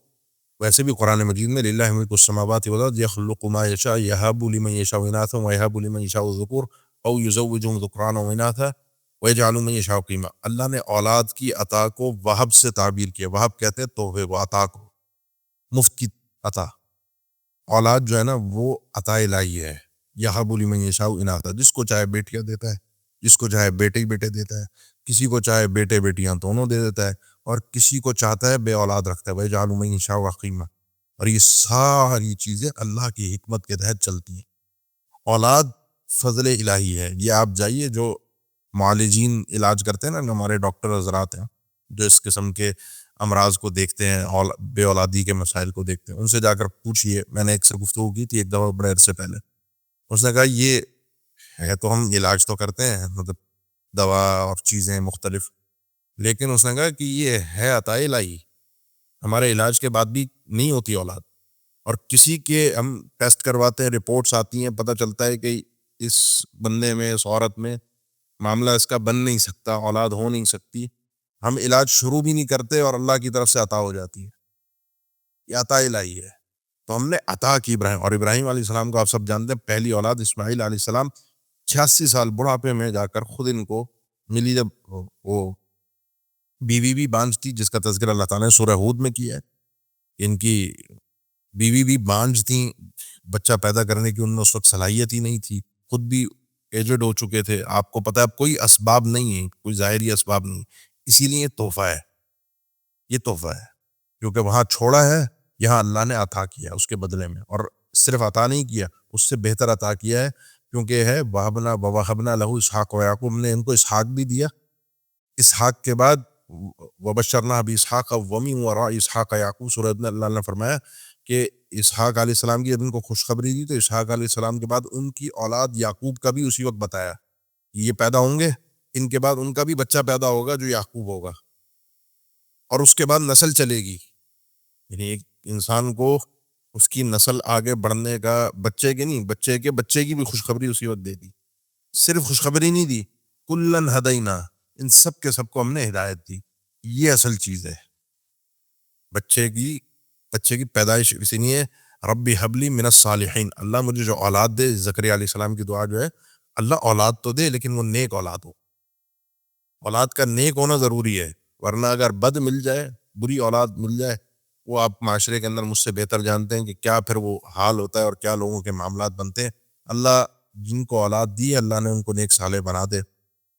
ویسے بھی قرآن مجید میں للہ ملک السماوات والارض یخلق ما یشاء یہب لمن یشاء اناثا ویہب لمن یشاء الذکور او یزوجہم ذکرانا واناثا ویجعل من یشاء عقیما. اللہ نے اولاد کی عطا کو وہب سے تعبیر کیا. وہب کہتے ہیں تحفے کو، عطا کو، مفت کی عطا. اولاد جو ہے نا وہ عطا الہی ہے. یہب لمن یشاء اناثا، جس کو چاہے بیٹیاں دیتا ہے، جس کو چاہے بیٹے ہی بیٹے دیتا ہے، کسی کو چاہے بیٹے بیٹیاں دونوں دے دیتا ہے، اور کسی کو چاہتا ہے بے اولاد رکھتا ہے. وَيَجْعَلُ مَن يَشَاءُ عَقِيمًا. اور یہ ساری چیزیں اللہ کی حکمت کے تحت چلتی ہیں. اولاد فضل الہی ہے. یہ آپ جائیے، جو معالجین علاج کرتے ہیں نا، جو ہمارے ڈاکٹر حضرات ہیں جو اس قسم کے امراض کو دیکھتے ہیں، بے اولادی کے مسائل کو دیکھتے ہیں، ان سے جا کر پوچھئے. میں نے ایک سے گفتگو کی تھی ایک دفعہ بڑے عرصے پہلے. اس نے کہا یہ ہے تو ہم علاج تو کرتے ہیں، مطلب دوا اور چیزیں مختلف، لیکن اس نے کہا کہ یہ ہے عطا الہی. ہمارے علاج کے بعد بھی نہیں ہوتی اولاد، اور کسی کے ہم ٹیسٹ کرواتے ہیں، رپورٹس آتی ہیں، پتہ چلتا ہے کہ اس بندے میں، اس عورت میں معاملہ اس کا بن نہیں سکتا، اولاد ہو نہیں سکتی. ہم علاج شروع بھی نہیں کرتے اور اللہ کی طرف سے عطا ہو جاتی ہے. یہ عطا الہی ہے. تو ہم نے عطا کی ابراہیم، اور ابراہیم علیہ السلام کو آپ سب جانتے ہیں، پہلی اولاد اسماعیل علیہ السلام 86 سال بڑھاپے میں جا کر خود ان کو ملی. جب وہ بیوی بھی بانجھ تھی، جس کا تذکرہ اللہ تعالیٰ نے سورہ ہود میں کیا ہے، ان کی بیوی بھی بانجھ تھیں، بچہ پیدا کرنے کی ان میں اس وقت صلاحیت ہی نہیں تھی، خود بھی ایجڈ ہو چکے تھے. آپ کو پتہ ہے اب کوئی اسباب نہیں ہے، کوئی ظاہری اسباب نہیں، اسی لیے یہ تحفہ ہے. یہ تحفہ ہے کیونکہ وہاں چھوڑا ہے، یہاں اللہ نے عطا کیا اس کے بدلے میں. اور صرف عطا نہیں کیا، اس سے بہتر عطا کیا ہے، کیونکہ ہے وَوَهَبْنَا لَهُ اسحاق و یعقوب. ہم نے ان کو اسحاق بھی دیا. اسحاق کے بعد وَبَشَّرْنَاهُ بِإِسْحَاقَ وَمِن وَرَاءِ اسحاق یعقوب. سورۃ میں اللہ نے فرمایا کہ اسحاق علیہ السلام کی جب ان کو خوشخبری دی تو اسحاق علیہ السلام کے بعد ان کی اولاد یعقوب کا بھی اسی وقت بتایا کہ یہ پیدا ہوں گے، ان کے بعد ان کا بھی بچہ پیدا ہوگا جو یعقوب ہوگا، اور اس کے بعد نسل چلے گی. یعنی ایک انسان کو اس کی نسل آگے بڑھنے کا، بچے کے نہیں، بچے کے بچے کی بھی خوشخبری اسی وقت دے دی. صرف خوشخبری نہیں دی، کلن ہدینا، ان سب کے سب کو ہم نے ہدایت دی. یہ اصل چیز ہے. بچے کی پیدائش اسی لیے ربی حبلی من الصالحین، اللہ مجھے جو اولاد دے. زکریا علیہ السلام کی دعا جو ہے، اللہ اولاد تو دے لیکن وہ نیک اولاد ہو. اولاد کا نیک ہونا ضروری ہے، ورنہ اگر بد مل جائے، بری اولاد مل جائے، وہ آپ معاشرے کے اندر مجھ سے بہتر جانتے ہیں کہ کیا پھر وہ حال ہوتا ہے اور کیا لوگوں کے معاملات بنتے ہیں. اللہ جن کو اولاد دی، اللہ نے ان کو نیک صالح بنا دے.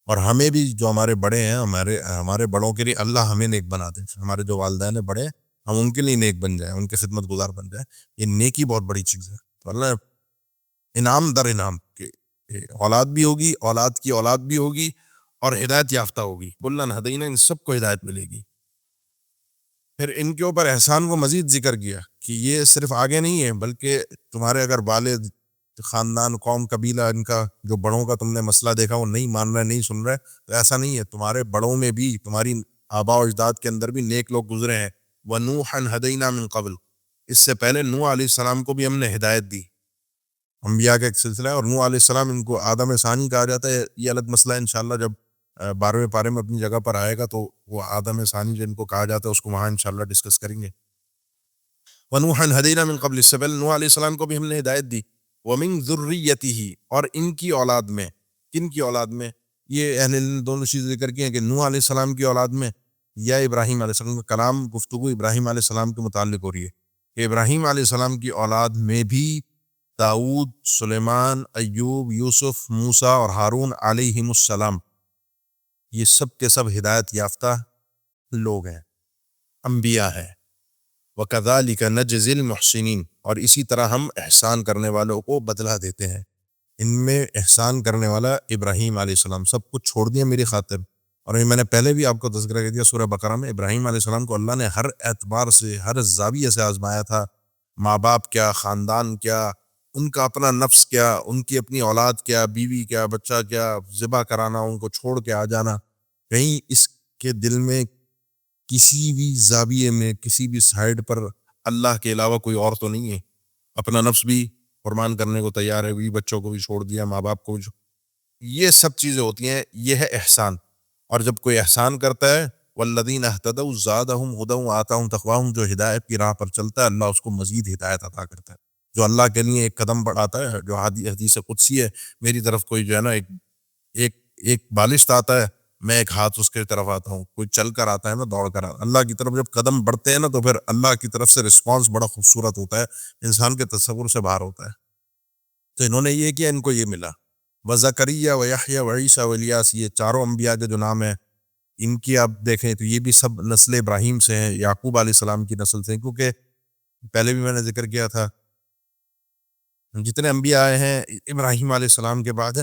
اور ہمیں بھی جو ہمارے بڑے ہیں، ہمارے بڑوں کے لیے اللہ ہمیں نیک بنا دے. ہمارے جو والدین بڑے ہیں، ہم ان کے لیے نیک بن جائیں، ان کے خدمت گزار بن جائیں. یہ نیکی بہت بڑی چیز ہے. تو اللہ انعام در انعام کہ اولاد بھی ہوگی، اولاد کی اولاد بھی ہوگی، اور ہدایت یافتہ ہوگی. کلن ہدینا، ان سب کو ہدایت ملے گی. پھر ان کے اوپر احسان کو مزید ذکر کیا کہ یہ صرف آگے نہیں ہے، بلکہ تمہارے اگر والد، خاندان، قوم، قبیلہ، ان کا جو بڑوں کا تم نے مسئلہ دیکھا وہ نہیں مان رہے، نہیں سن رہے، تو ایسا نہیں ہے. تمہارے بڑوں میں بھی، تمہاری آباء و اجداد کے اندر بھی نیک لوگ گزرے ہیں. وَنُوحًا هَدَيْنَا مِن قَبْلُ، اس سے پہلے نوح علیہ السلام کو بھی ہم نے ہدایت دی. انبیاء کا ایک سلسلہ ہے، اور نوح علیہ السلام ان کو آدم ثانی کہا جاتا ہے. یہ الگ مسئلہ ہے، انشاءاللہ جب 12ویں پارے میں اپنی جگہ پر آئے گا تو وہ آدم ثانی جن کو کہا جاتا ہے اس کو وہاں انشاءاللہ ڈسکس کریں گے. وَنُوحًا هَدَيْنَا مِن قَبْلُ، اس سے پہلے نوح علیہ السلام کو بھی ہم نے ہدایت دی. وَمِن ذُرِّيَّتِهِ، اور ان کی اولاد میں. کن کی اولاد میں؟ یہ اہل علم نے دونوں چیزیں ذکر کی ہیں کہ نوح علیہ السلام کی اولاد میں یا ابراہیم علیہ السلام. کلام گفتگو ابراہیم علیہ السلام کے متعلق ہو رہی ہے کہ ابراہیم علیہ السلام کی اولاد میں بھی داؤد، سلیمان، ایوب، یوسف، موسیٰ اور ہارون علیہم السلام، یہ سب کے سب ہدایت یافتہ لوگ ہیں، انبیاء ہیں. وَكَذَلِكَ نَجْزِي الْمُحْسِنِينَ، اور اسی طرح ہم احسان کرنے والوں کو بدلہ دیتے ہیں. ان میں احسان کرنے والا ابراہیم علیہ السلام، سب کچھ چھوڑ دیا میری خاطر. اور میں نے پہلے بھی آپ کو تذکرہ کر دیا سورہ بقرہ میں، ابراہیم علیہ السلام کو اللہ نے ہر اعتبار سے، ہر زاویے سے آزمایا تھا. ماں باپ کیا، خاندان کیا، ان کا اپنا نفس کیا، ان کی اپنی اولاد کیا، بیوی کیا، بچہ کیا، ذبح کرانا، ان کو چھوڑ کے آ جانا. کہیں اس کے دل میں کسی بھی زاویے میں کسی بھی سائڈ پر اللہ کے علاوہ کوئی اور تو نہیں ہے. اپنا نفس بھی قربان کرنے کو تیار ہے, بھی بچوں کو بھی چھوڑ دیا, ماں باپ کو بھی یہ سب چیزیں ہوتی ہیں, یہ ہے احسان. اور جب کوئی احسان کرتا ہے والذین اہتدوا زادہم ھدی وآتاہم تقواہم, جو ہدایت کی راہ پر چلتا ہے اللہ اس کو مزید ہدایت عطا کرتا ہے. جو اللہ کے لیے ایک قدم بڑھاتا ہے, جو حدیث قدسی ہے, میری طرف کوئی جو ہے نا ایک بالشت آتا ہے, میں ایک ہاتھ اس کے طرف آتا ہوں, کوئی چل کر آتا ہے میں دوڑ کر آتا. اللہ کی طرف جب قدم بڑھتے ہیں نا تو پھر اللہ کی طرف سے رسپانس بڑا خوبصورت ہوتا ہے, انسان کے تصور سے باہر ہوتا ہے. تو انہوں نے یہ کیا, ان کو یہ ملا. وزکریا و یحییٰ و عیسیٰ و الیاس, یہ چاروں انبیاء کے جو نام ہیں ان کی آپ دیکھیں تو یہ بھی سب نسل ابراہیم سے ہیں, یعقوب علیہ السلام کی نسل سے ہیں. کیونکہ پہلے بھی میں نے ذکر کیا تھا جتنے انبیاء آئے ہیں ابراہیم علیہ السلام کے بعد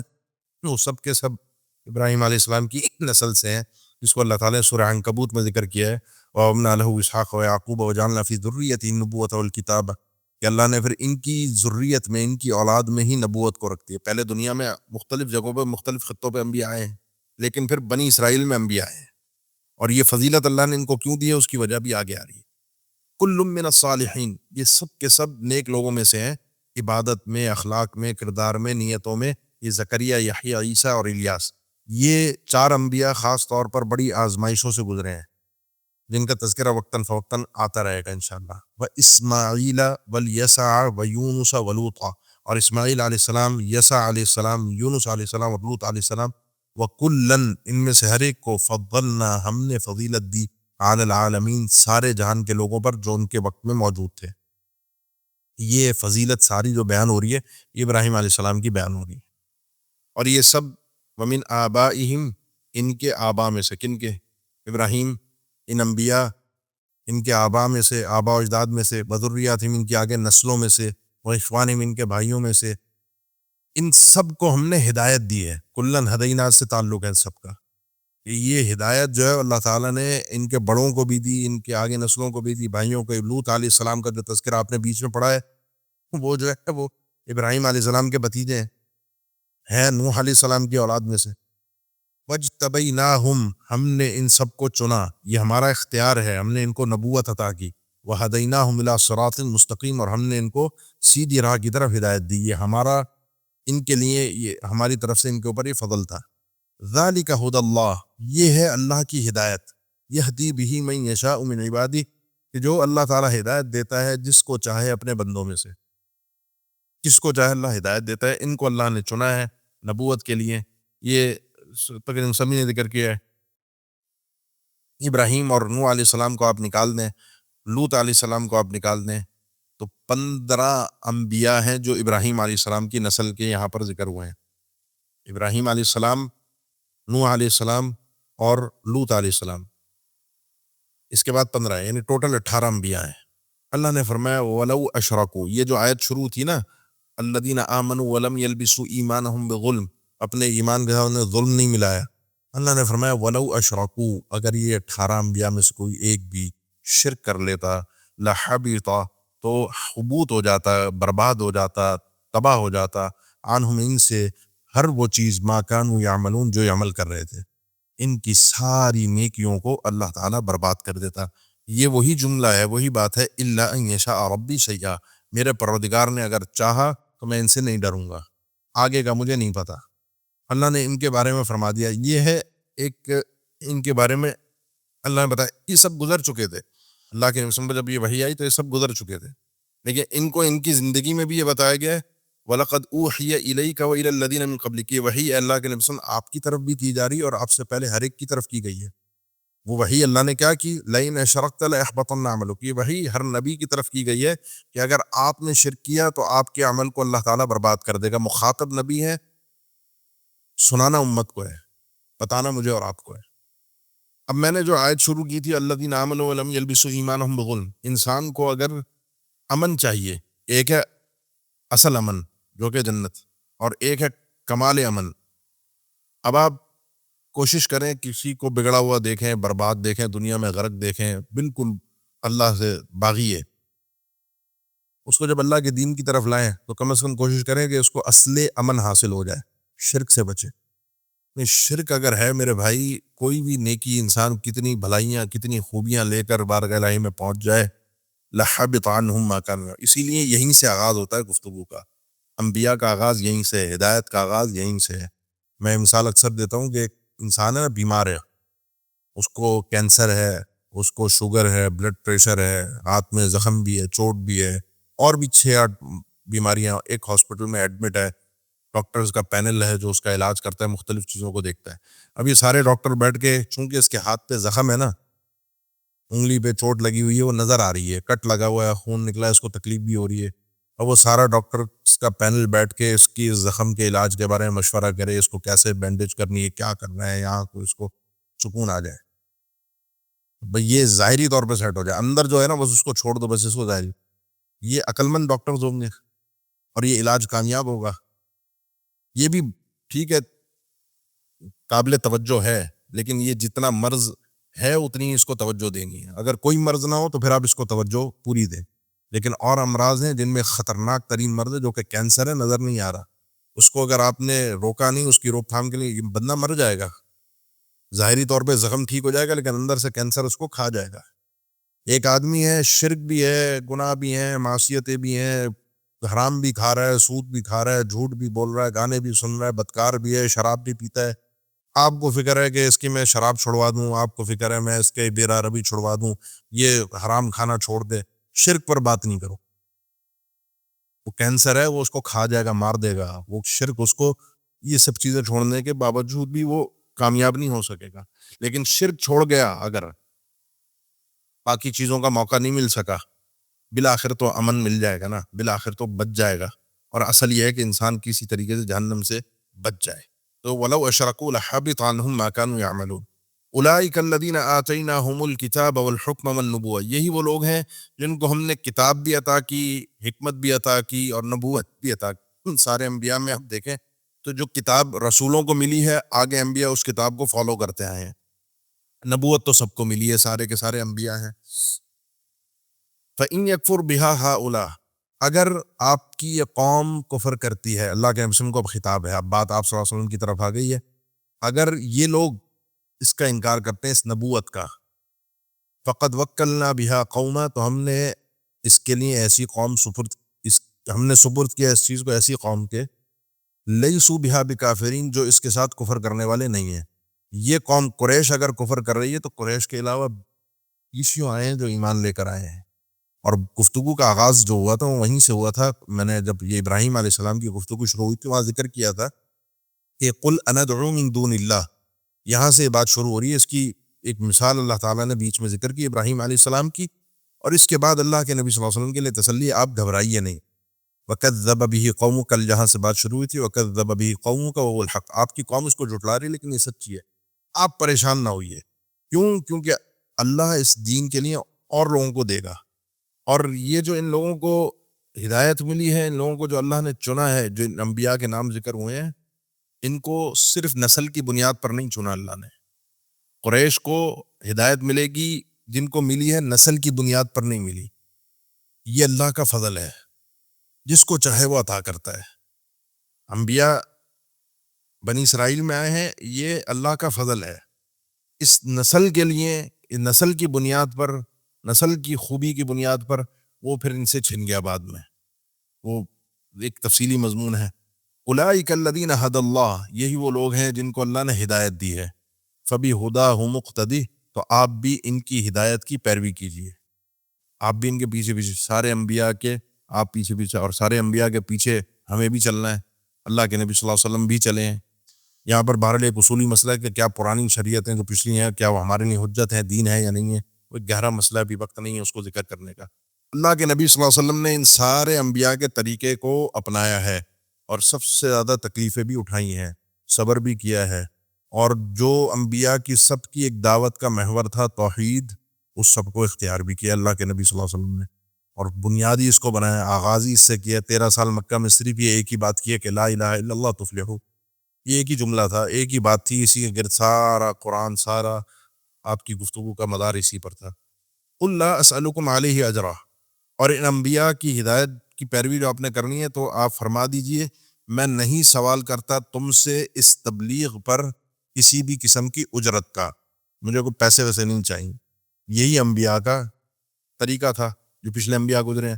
وہ سب کے سب ابراہیم علیہ السلام کی نسل سے ہیں, جس کو اللہ تعالیٰ نے سورہ عنکبوت میں ذکر کیا ہے. وَوَهَبْنَا لَهُ إِسْحَاقَ وَيَعْقُوبَ وَجَعَلْنَا فِي ذُرِّيَّتِهِ النُّبُوَّةَ وَالْكِتَابَ, کہ اللہ نے پھر ان کی ذریت میں, ان کی اولاد میں ہی نبوت کو رکھ دیا. پہلے دنیا میں مختلف جگہوں پہ مختلف خطوں پہ انبیاء آئے ہیں, لیکن پھر بنی اسرائیل میں انبیاء آئے ہیں. اور یہ فضیلت اللہ نے ان کو کیوں دی ہے اس کی وجہ بھی آگے آ رہی ہے. کل من الصالحین, یہ سب کے سب نیک لوگوں میں سے ہیں, عبادت میں, اخلاق میں, کردار میں, نیتوں میں. یہ زکریا, یحییٰ, عیسیٰ اور الیاس, یہ چار انبیاء خاص طور پر بڑی آزمائشوں سے گزرے ہیں, جن کا تذکرہ وقتاً فوقتاً آتا رہے گا انشاءاللہ. واسماعیل والیسع ویونس ولوطا, اور اسماعیل علیہ السلام, یسع علیہ السلام, یونس علیہ السلام اور لوط علیہ السلام. وکلن, ان میں سے ہر ایک کو فضلنا, ہم نے فضیلت دی, علی العالمین, سارے جہان کے لوگوں پر جو ان کے وقت میں موجود تھے. یہ فضیلت ساری جو بیان ہو رہی ہے یہ ابراہیم علیہ السلام کی بیان ہو رہی ہے. اور یہ سب ومن آبائہم, ان کے آبا میں سے, کن کے؟ ابراہیم, ان انبیاء, ان کے آبا میں سے, آبا و اجداد میں سے, وذریاتہم, ان کی آگے نسلوں میں سے, واخوانہم, ان کے بھائیوں میں سے. ان سب کو ہم نے ہدایت دی ہے. کلن ہدینaa سے تعلق ہے سب کا. یہ ہدایت جو ہے اللہ تعالیٰ نے ان کے بڑوں کو بھی دی, ان کے آگے نسلوں کو بھی دی, بھائیوں کو. لوط علیہ السلام کا جو تذکرہ آپ نے بیچ میں پڑھا ہے وہ جو ہے وہ ابراہیم علیہ السلام کے بھتیجے ہیں, نوح علیہ السلام کی اولاد میں سے. وَاجْتَبَيْنَاهُمْ, ہم نے ان سب کو چنا, یہ ہمارا اختیار ہے, ہم نے ان کو نبوت عطا کی. وَهَدَيْنَاهُمْ إِلَىٰ صِرَاطٍ مُسْتَقِيمٍ, اور ہم نے ان کو سیدھی راہ کی طرف ہدایت دی. یہ ہمارا, ان کے لیے, یہ ہماری طرف سے ان کے اوپر یہ فضل تھا. ذَلِكَ هُدَى اللَّهِ, یہ ہے اللہ کی ہدایت. يَهْدِي بِهِ مَن يَشَاءُ مِنْ عِبَادِهِ, کہ جو اللہ تعالیٰ ہدایت دیتا ہے جس کو چاہے اپنے بندوں میں سے, جس کو چاہے اللہ ہدایت دیتا ہے. ان کو اللہ نے چنا ہے نبوت کے لیے. یہ تقریباً سبھی نے ذکر کیا ہے. ابراہیم اور نوح علیہ السلام کو آپ نکال دیں, لوط علیہ السلام کو آپ نکال دیں, تو 15 انبیاء ہیں جو ابراہیم علیہ السلام کی نسل کے یہاں پر ذکر ہوئے ہیں. ابراہیم علیہ السلام, نوح علیہ السلام اور لوط علیہ السلام, اس کے بعد 15 ہیں, یعنی ٹوٹل 18 انبیاء ہیں. اللہ نے فرمایا وَلَوْ أَشْرَكُوا, یہ جو آیت شروع تھی نا, الَّذِينَ آمَنُوا وَلَمْ يَلْبِسُوا إِيمَانَهُمْ بِظُلْم, اپنے ایمان کے ساتھ انہوں نے ظلم نہیں ملایا. اللہ نے فرمایا وَلَوْ أَشْرَكُوا, اگر یہ 18 انبیاء میں سے کوئی ایک بھی شرک کر لیتا, لَحَبِطَ, تو حبوط ہو جاتا, برباد ہو جاتا, تباہ ہو جاتا, عنہم, ان سے, ہر وہ چیز, ما كانوا يعملون, جو عمل کر رہے تھے. ان کی ساری نیکیوں کو اللہ تعالیٰ برباد کر دیتا. یہ وہی جملہ ہے, وہی بات ہے, إِلَّا أَن يَشَاءَ رَبِّي شَيْئًا, میرے پروردگار نے اگر چاہا تو میں ان سے نہیں ڈروں گا, آگے کا مجھے نہیں پتا. اللہ نے ان کے بارے میں فرما دیا. یہ ہے ایک, ان کے بارے میں اللہ نے بتایا, یہ سب گزر چکے تھے. اللہ کے نبی پر جب یہ وحی آئی تو یہ سب گزر چکے تھے, لیکن ان کو ان کی زندگی میں بھی یہ بتایا گیا ہے وَلَقَدْ أُوحِيَ إِلَيْكَ وَإِلَى الَّذِينَ مِن قَبْلِكَ, یہ وحی اللہ کے نبی آپ کی طرف بھی کی جا رہی ہے اور آپ سے پہلے ہر ایک کی طرف کی گئی ہے. وہ وحی اللہ نے کیا کی, لَئِنْ أَشْرَكْتَ لَيَحْبَطَنَّ عَمَلُكَ, یہ وحی ہر نبی کی طرف کی گئی ہے کہ اگر آپ نے شرک کیا تو آپ کے عمل کو اللہ تعالیٰ برباد کر دے گا. مخاطب نبی ہے, سنانا امت کو ہے, بتانا مجھے اور آپ کو ہے. اب میں نے جو آیت شروع کی تھی الذین آمنوا ولم یلبسوا ایمانہم بظلم, انسان کو اگر امن چاہیے, ایک ہے اصل امن جو کہ جنت, اور ایک ہے کمال امن. اب آپ کوشش کریں کسی کو بگڑا ہوا دیکھیں, برباد دیکھیں, دنیا میں غرق دیکھیں, بالکل اللہ سے باغی ہے, اس کو جب اللہ کے دین کی طرف لائیں تو کم از کم کوشش کریں کہ اس کو اصل امن حاصل ہو جائے, شرک سے بچے. میں شرک اگر ہے میرے بھائی، کوئی بھی نیکی انسان کتنی بھلائیاں کتنی خوبیاں لے کر بارگاہ الہی میں پہنچ جائے، لَحَبِطَ عَنْهُمْ مَا كَانُوا، اسی لیے یہیں سے آغاز ہوتا ہے گفتگو کا، انبیاء کا آغاز یہیں سے ہے، ہدایت کا آغاز یہیں سے ہے۔ میں مثال اکثر دیتا ہوں کہ ایک انسان ہے نا، بیمار ہے، اس کو کینسر ہے، اس کو شوگر ہے، بلڈ پریشر ہے، ہاتھ میں زخم بھی ہے، چوٹ بھی ہے، اور بھی 6-8 بیماریاں، ایک ہاسپٹل میں ایڈمٹ ہے، ڈاکٹرز کا پینل ہے جو اس کا علاج کرتا ہے، مختلف چیزوں کو دیکھتا ہے۔ اب یہ سارے ڈاکٹر بیٹھ کے، چونکہ اس کے ہاتھ پہ زخم ہے نا، انگلی پہ چوٹ لگی ہوئی ہے، وہ نظر آ رہی ہے، کٹ لگا ہوا ہے، خون نکلا ہے، اس کو تکلیف بھی ہو رہی ہے، اور وہ سارا ڈاکٹر کا پینل بیٹھ کے اس کی زخم کے علاج کے بارے میں مشورہ کرے، اس کو کیسے بینڈیج کرنی ہے، کیا کرنا ہے، یہاں کو اس کو سکون آ جائے، بھئی یہ ظاہری طور پہ سیٹ ہو جائے، اندر جو ہے نا بس اس کو چھوڑ دو، بس اس کو ظاہری، یہ عقل مند ڈاکٹرز ہوں گے اور یہ علاج کامیاب ہوگا۔ یہ بھی ٹھیک ہے، قابل توجہ ہے، لیکن یہ جتنا مرض ہے اتنی اس کو توجہ دینی ہے۔ اگر کوئی مرض نہ ہو تو پھر آپ اس کو توجہ پوری دیں، لیکن اور امراض ہیں جن میں خطرناک ترین مرض ہے جو کہ کینسر ہے، نظر نہیں آ رہا، اس کو اگر آپ نے روکا نہیں، اس کی روک تھام کے لیے، یہ بندہ مر جائے گا، ظاہری طور پہ زخم ٹھیک ہو جائے گا لیکن اندر سے کینسر اس کو کھا جائے گا۔ ایک آدمی ہے، شرک بھی ہے، گناہ بھی ہیں، معصیتیں بھی ہیں، حرام بھی کھا رہا ہے، سود بھی کھا رہا ہے، جھوٹ بھی بول رہا ہے، گانے بھی سن رہا ہے، بدکار بھی ہے، شراب بھی پیتا ہے، آپ کو فکر ہے کہ اس کی میں شراب چھڑوا دوں، آپ کو فکر ہے میں اس کے بے ربی چھڑوا دوں، یہ حرام کھانا چھوڑ دے، شرک پر بات نہیں کرو، وہ کینسر ہے، وہ اس کو کھا جائے گا، مار دے گا، وہ شرک اس کو، یہ سب چیزیں چھوڑنے کے باوجود بھی وہ کامیاب نہیں ہو سکے گا۔ لیکن شرک چھوڑ گیا اگر، باقی چیزوں کا موقع نہیں مل سکا، بالآخر تو امن مل جائے گا نا، بالآخر تو بچ جائے گا، اور اصل یہ ہے کہ انسان کسی طریقے سے جہنم سے بچ جائے۔ تو وَلَوْ أَشْرَكُوا لَحَبِطَ عَنْهُمْ مَا كَانُوا يَعْمَلُونَ أُولَٰئِكَ الَّذِينَ آتَيْنَاهُمُ الْكِتَابَ وَالْحُكْمَ وَالنُّبُوَّةَ، یہی وہ لوگ ہیں جن کو ہم نے کتاب بھی عطا کی، حکمت بھی عطا کی، اور نبوت بھی عطا کی۔ سارے انبیاء میں آپ دیکھیں تو جو کتاب رسولوں کو ملی ہے، آگے انبیاء اس کتاب کو فالو کرتے آئے ہیں، نبوت تو سب کو ملی ہے، سارے کے سارے انبیاء ہیں۔ فَإِن يَكْفُرْ بِهَا هَؤُلَاءِ، اگر آپ کی یہ قوم کفر کرتی ہے، اللہ کے رسول کو اب خطاب ہے، اب بات آپ صلی اللہ علیہ وسلم کی طرف آ گئی ہے، اگر یہ لوگ اس کا انکار کرتے ہیں، اس نبوت کا، فَقَدْ وَكَّلْنَا بِهَا قَوْمًا، تو ہم نے اس کے لیے ایسی قوم سپرد، ہم نے سپرد کیا اس چیز کو ایسی قوم کے، لَيْسُوا بِهَا بِكَافِرِينَ، جو اس کے ساتھ کفر کرنے والے نہیں ہیں۔ یہ قوم قریش اگر کفر کر رہی ہے تو قریش کے علاوہ 20 آئے ہیں جو ایمان لے کر آئے ہیں، اور گفتگو کا آغاز جو ہوا تھا وہ وہیں سے ہوا تھا۔ میں نے جب یہ ابراہیم علیہ السلام کی گفتگو شروع ہوئی تھی، وہاں ذکر کیا تھا کہ قُلْ أَنَدْعُو مِن دُونِ اللَّهِ، یہاں سے بات شروع ہو رہی ہے۔ اس کی ایک مثال اللہ تعالیٰ نے بیچ میں ذکر کی ابراہیم علیہ السلام کی، اور اس کے بعد اللہ کے نبی صلی اللہ علیہ وسلم کے لیے تسلی، آپ گھبرائیے نہیں۔ وَكَذَّبَ بِهِ قَوْمُكَ، کل جہاں سے بات شروع ہوئی تھی، وَكَذَّبَ بِهِ قَوْمُكَ وَهُوَ الْحَقُّ، آپ کی قوم اس کو جھٹلا رہی لیکن یہ سچی ہے، آپ پریشان نہ ہوئیے۔ کیوں؟ کیونکہ اللہ اس دین کے لیے اور لوگوں کو دے گا، اور یہ جو ان لوگوں کو ہدایت ملی ہے، ان لوگوں کو جو اللہ نے چنا ہے، جو ان انبیاء کے نام ذکر ہوئے ہیں، ان کو صرف نسل کی بنیاد پر نہیں چنا اللہ نے۔ قریش کو ہدایت ملے گی، جن کو ملی ہے نسل کی بنیاد پر نہیں ملی، یہ اللہ کا فضل ہے، جس کو چاہے وہ عطا کرتا ہے۔ انبیاء بنی اسرائیل میں آئے ہیں، یہ اللہ کا فضل ہے، اس نسل کے لیے، نسل کی بنیاد پر، نسل کی خوبی کی بنیاد پر، وہ پھر ان سے چھن گیا بعد میں، وہ ایک تفصیلی مضمون ہے۔ اولئک الذین ھدی اللہ، یہی وہ لوگ ہیں جن کو اللہ نے ہدایت دی ہے، فبہداہ مقتدی، تو آپ بھی ان کی ہدایت کی پیروی کیجیے، آپ بھی ان کے پیچھے پیچھے، سارے انبیاء کے آپ پیچھے پیچھے، اور سارے انبیاء کے پیچھے ہمیں بھی چلنا ہے، اللہ کے نبی صلی اللہ علیہ وسلم بھی چلے ہیں۔ یہاں پر بہرحال ایک اصولی مسئلہ ہے کہ کیا پرانی شریعتیں جو پچھلی ہیں، کیا وہ ہمارے لیے حجت ہے، دین ہے یا نہیں ہے، وہ ایک گہرا مسئلہ ہے، ابھی وقت نہیں ہے اس کو ذکر کرنے کا۔ اللہ کے نبی صلی اللہ علیہ وسلم نے ان سارے انبیاء کے طریقے کو اپنایا ہے، اور سب سے زیادہ تکلیفیں بھی اٹھائی ہیں، صبر بھی کیا ہے، اور جو انبیاء کی سب کی ایک دعوت کا محور تھا توحید، اس سب کو اختیار بھی کیا اللہ کے نبی صلی اللہ علیہ وسلم نے، اور بنیادی اس کو بنایا، آغاز ہی اس سے کیا۔ 13 سال مکہ میں صرف یہ ایک ہی بات کی ہے کہ لا الہ الا اللہ تفلحوا، یہ ایک ہی جملہ تھا، ایک ہی بات تھی، اسی کے گرد سارا قرآن، سارا آپ کی گفتگو کا مدار اسی پر تھا۔ قل لا اسألکم علیہ اجرا، اور ان انبیاء کی ہدایت کی پیروی جو آپ نے کرنی ہے تو آپ فرما دیجئے میں نہیں سوال کرتا تم سے اس تبلیغ پر کسی بھی قسم کی اجرت کا، مجھے کوئی پیسے ویسے نہیں چاہیے۔ یہی انبیاء کا طریقہ تھا جو پچھلے انبیاء گزرے ہیں۔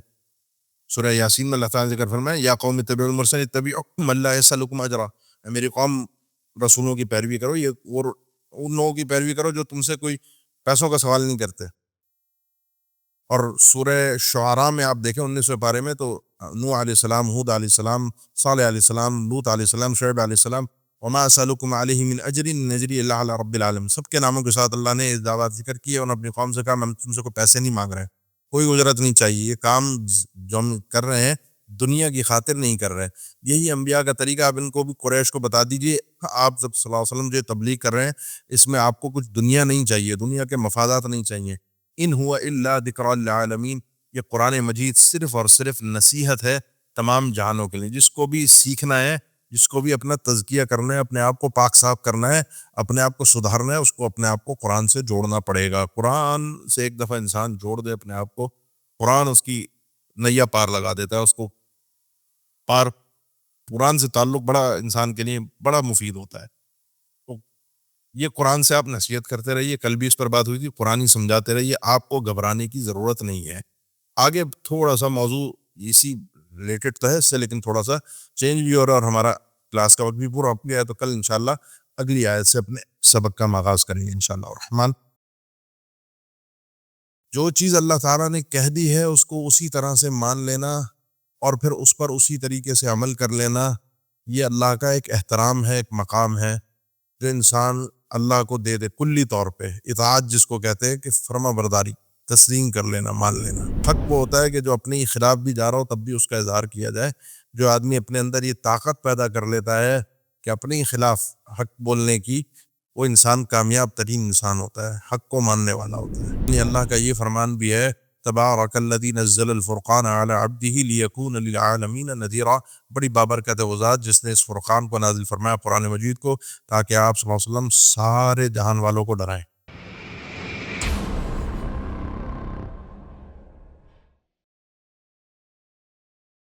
سورہ یاسین میں اللہ تعالیٰ نے ذکر فرمایا یا قوم اتبعوا المرسلین اتبعوا من لا یسألکم اجرا، میری قوم رسولوں کی پیروی کرو، یہ اور ان لوگوں کی پیروی کرو جو تم سے کوئی پیسوں کا سوال نہیں کرتے۔ اور سورہ شعراء میں آپ دیکھیں 19ویں پارے میں تو نوح علیہ السلام، ہود علیہ السلام، صالح علیہ السلام، لوط علیہ السلام، شعیب علیہ السلام، وما اسألکم علیہ من اجر ان اجری الا علی رب العالمین، سب کے ناموں کے ساتھ اللہ نے اس دعوت ذکر کی ہے اور اپنی قوم سے کہا ہم تم سے کوئی پیسے نہیں مانگ رہے، کوئی اجرت نہیں چاہیے، یہ کام جو ہم کر رہے ہیں دنیا کی خاطر نہیں کر رہے۔ یہی انبیاء کا طریقہ، آپ ان کو بھی قریش کو بتا دیجئے، آپ جب صلی اللہ علیہ وسلم جو تبلیغ کر رہے ہیں اس میں آپ کو کچھ دنیا نہیں چاہیے، دنیا کے مفادات نہیں چاہیے۔ ان ہوا الا ذکر للعالمین، یہ قرآن مجید صرف اور صرف نصیحت ہے تمام جہانوں کے لیے۔ جس کو بھی سیکھنا ہے، جس کو بھی اپنا تزکیہ کرنا ہے، اپنے آپ کو پاک صاف کرنا ہے، اپنے آپ کو سدھارنا ہے، اس کو اپنے آپ کو قرآن سے جوڑنا پڑے گا۔ قرآن سے ایک دفعہ انسان جوڑ دے اپنے آپ کو، قرآن اس کی نیا پار لگا دیتا ہے، اس کو پار، قرآن سے تعلق بڑا انسان کے لیے بڑا مفید ہوتا ہے۔ تو یہ قرآن سے آپ نصیحت کرتے رہیے، کل بھی اس پر بات ہوئی تھی، قرآن ہی سمجھاتے رہیے، آپ کو گھبرانے کی ضرورت نہیں ہے۔ آگے تھوڑا سا موضوع اسی ریلیٹڈ تو ہے اس سے، لیکن تھوڑا سا چینج بھی ہو رہا ہے اور ہمارا کلاس کا وقت بھی پورا ہو گیا ہے، تو کل انشاءاللہ اگلی آیت سے اپنے سبق کا آغاز کریں گے انشاءاللہ الرحمن۔ جو چیز اللہ تعالیٰ نے کہہ دی ہے اس کو اسی طرح سے مان لینا اور پھر اس پر اسی طریقے سے عمل کر لینا، یہ اللہ کا ایک احترام ہے، ایک مقام ہے جو انسان اللہ کو دے دے کلی طور پہ۔ اطاعت جس کو کہتے ہیں کہ فرما برداری، تسلیم کر لینا، مان لینا۔ حق وہ ہوتا ہے کہ جو اپنے خلاف بھی جا رہا ہو تب بھی اس کا اظہار کیا جائے۔ جو آدمی اپنے اندر یہ طاقت پیدا کر لیتا ہے کہ اپنے خلاف حق بولنے کی، وہ انسان کامیاب ترین انسان ہوتا ہے، حق کو ماننے والا ہوتا ہے۔ یعنی اللہ کا یہ فرمان بھی ہے تبارک الذی نزل الفرقان علی عبدہ لیکون للعالمین نذیرا، بڑی بابرکت ہے وہ ذات جس نے اس فرقان کو نازل فرمایا قرآن مجید کو تاکہ آپ صلی اللہ علیہ وسلم سارے جہان والوں کو ڈرائیں۔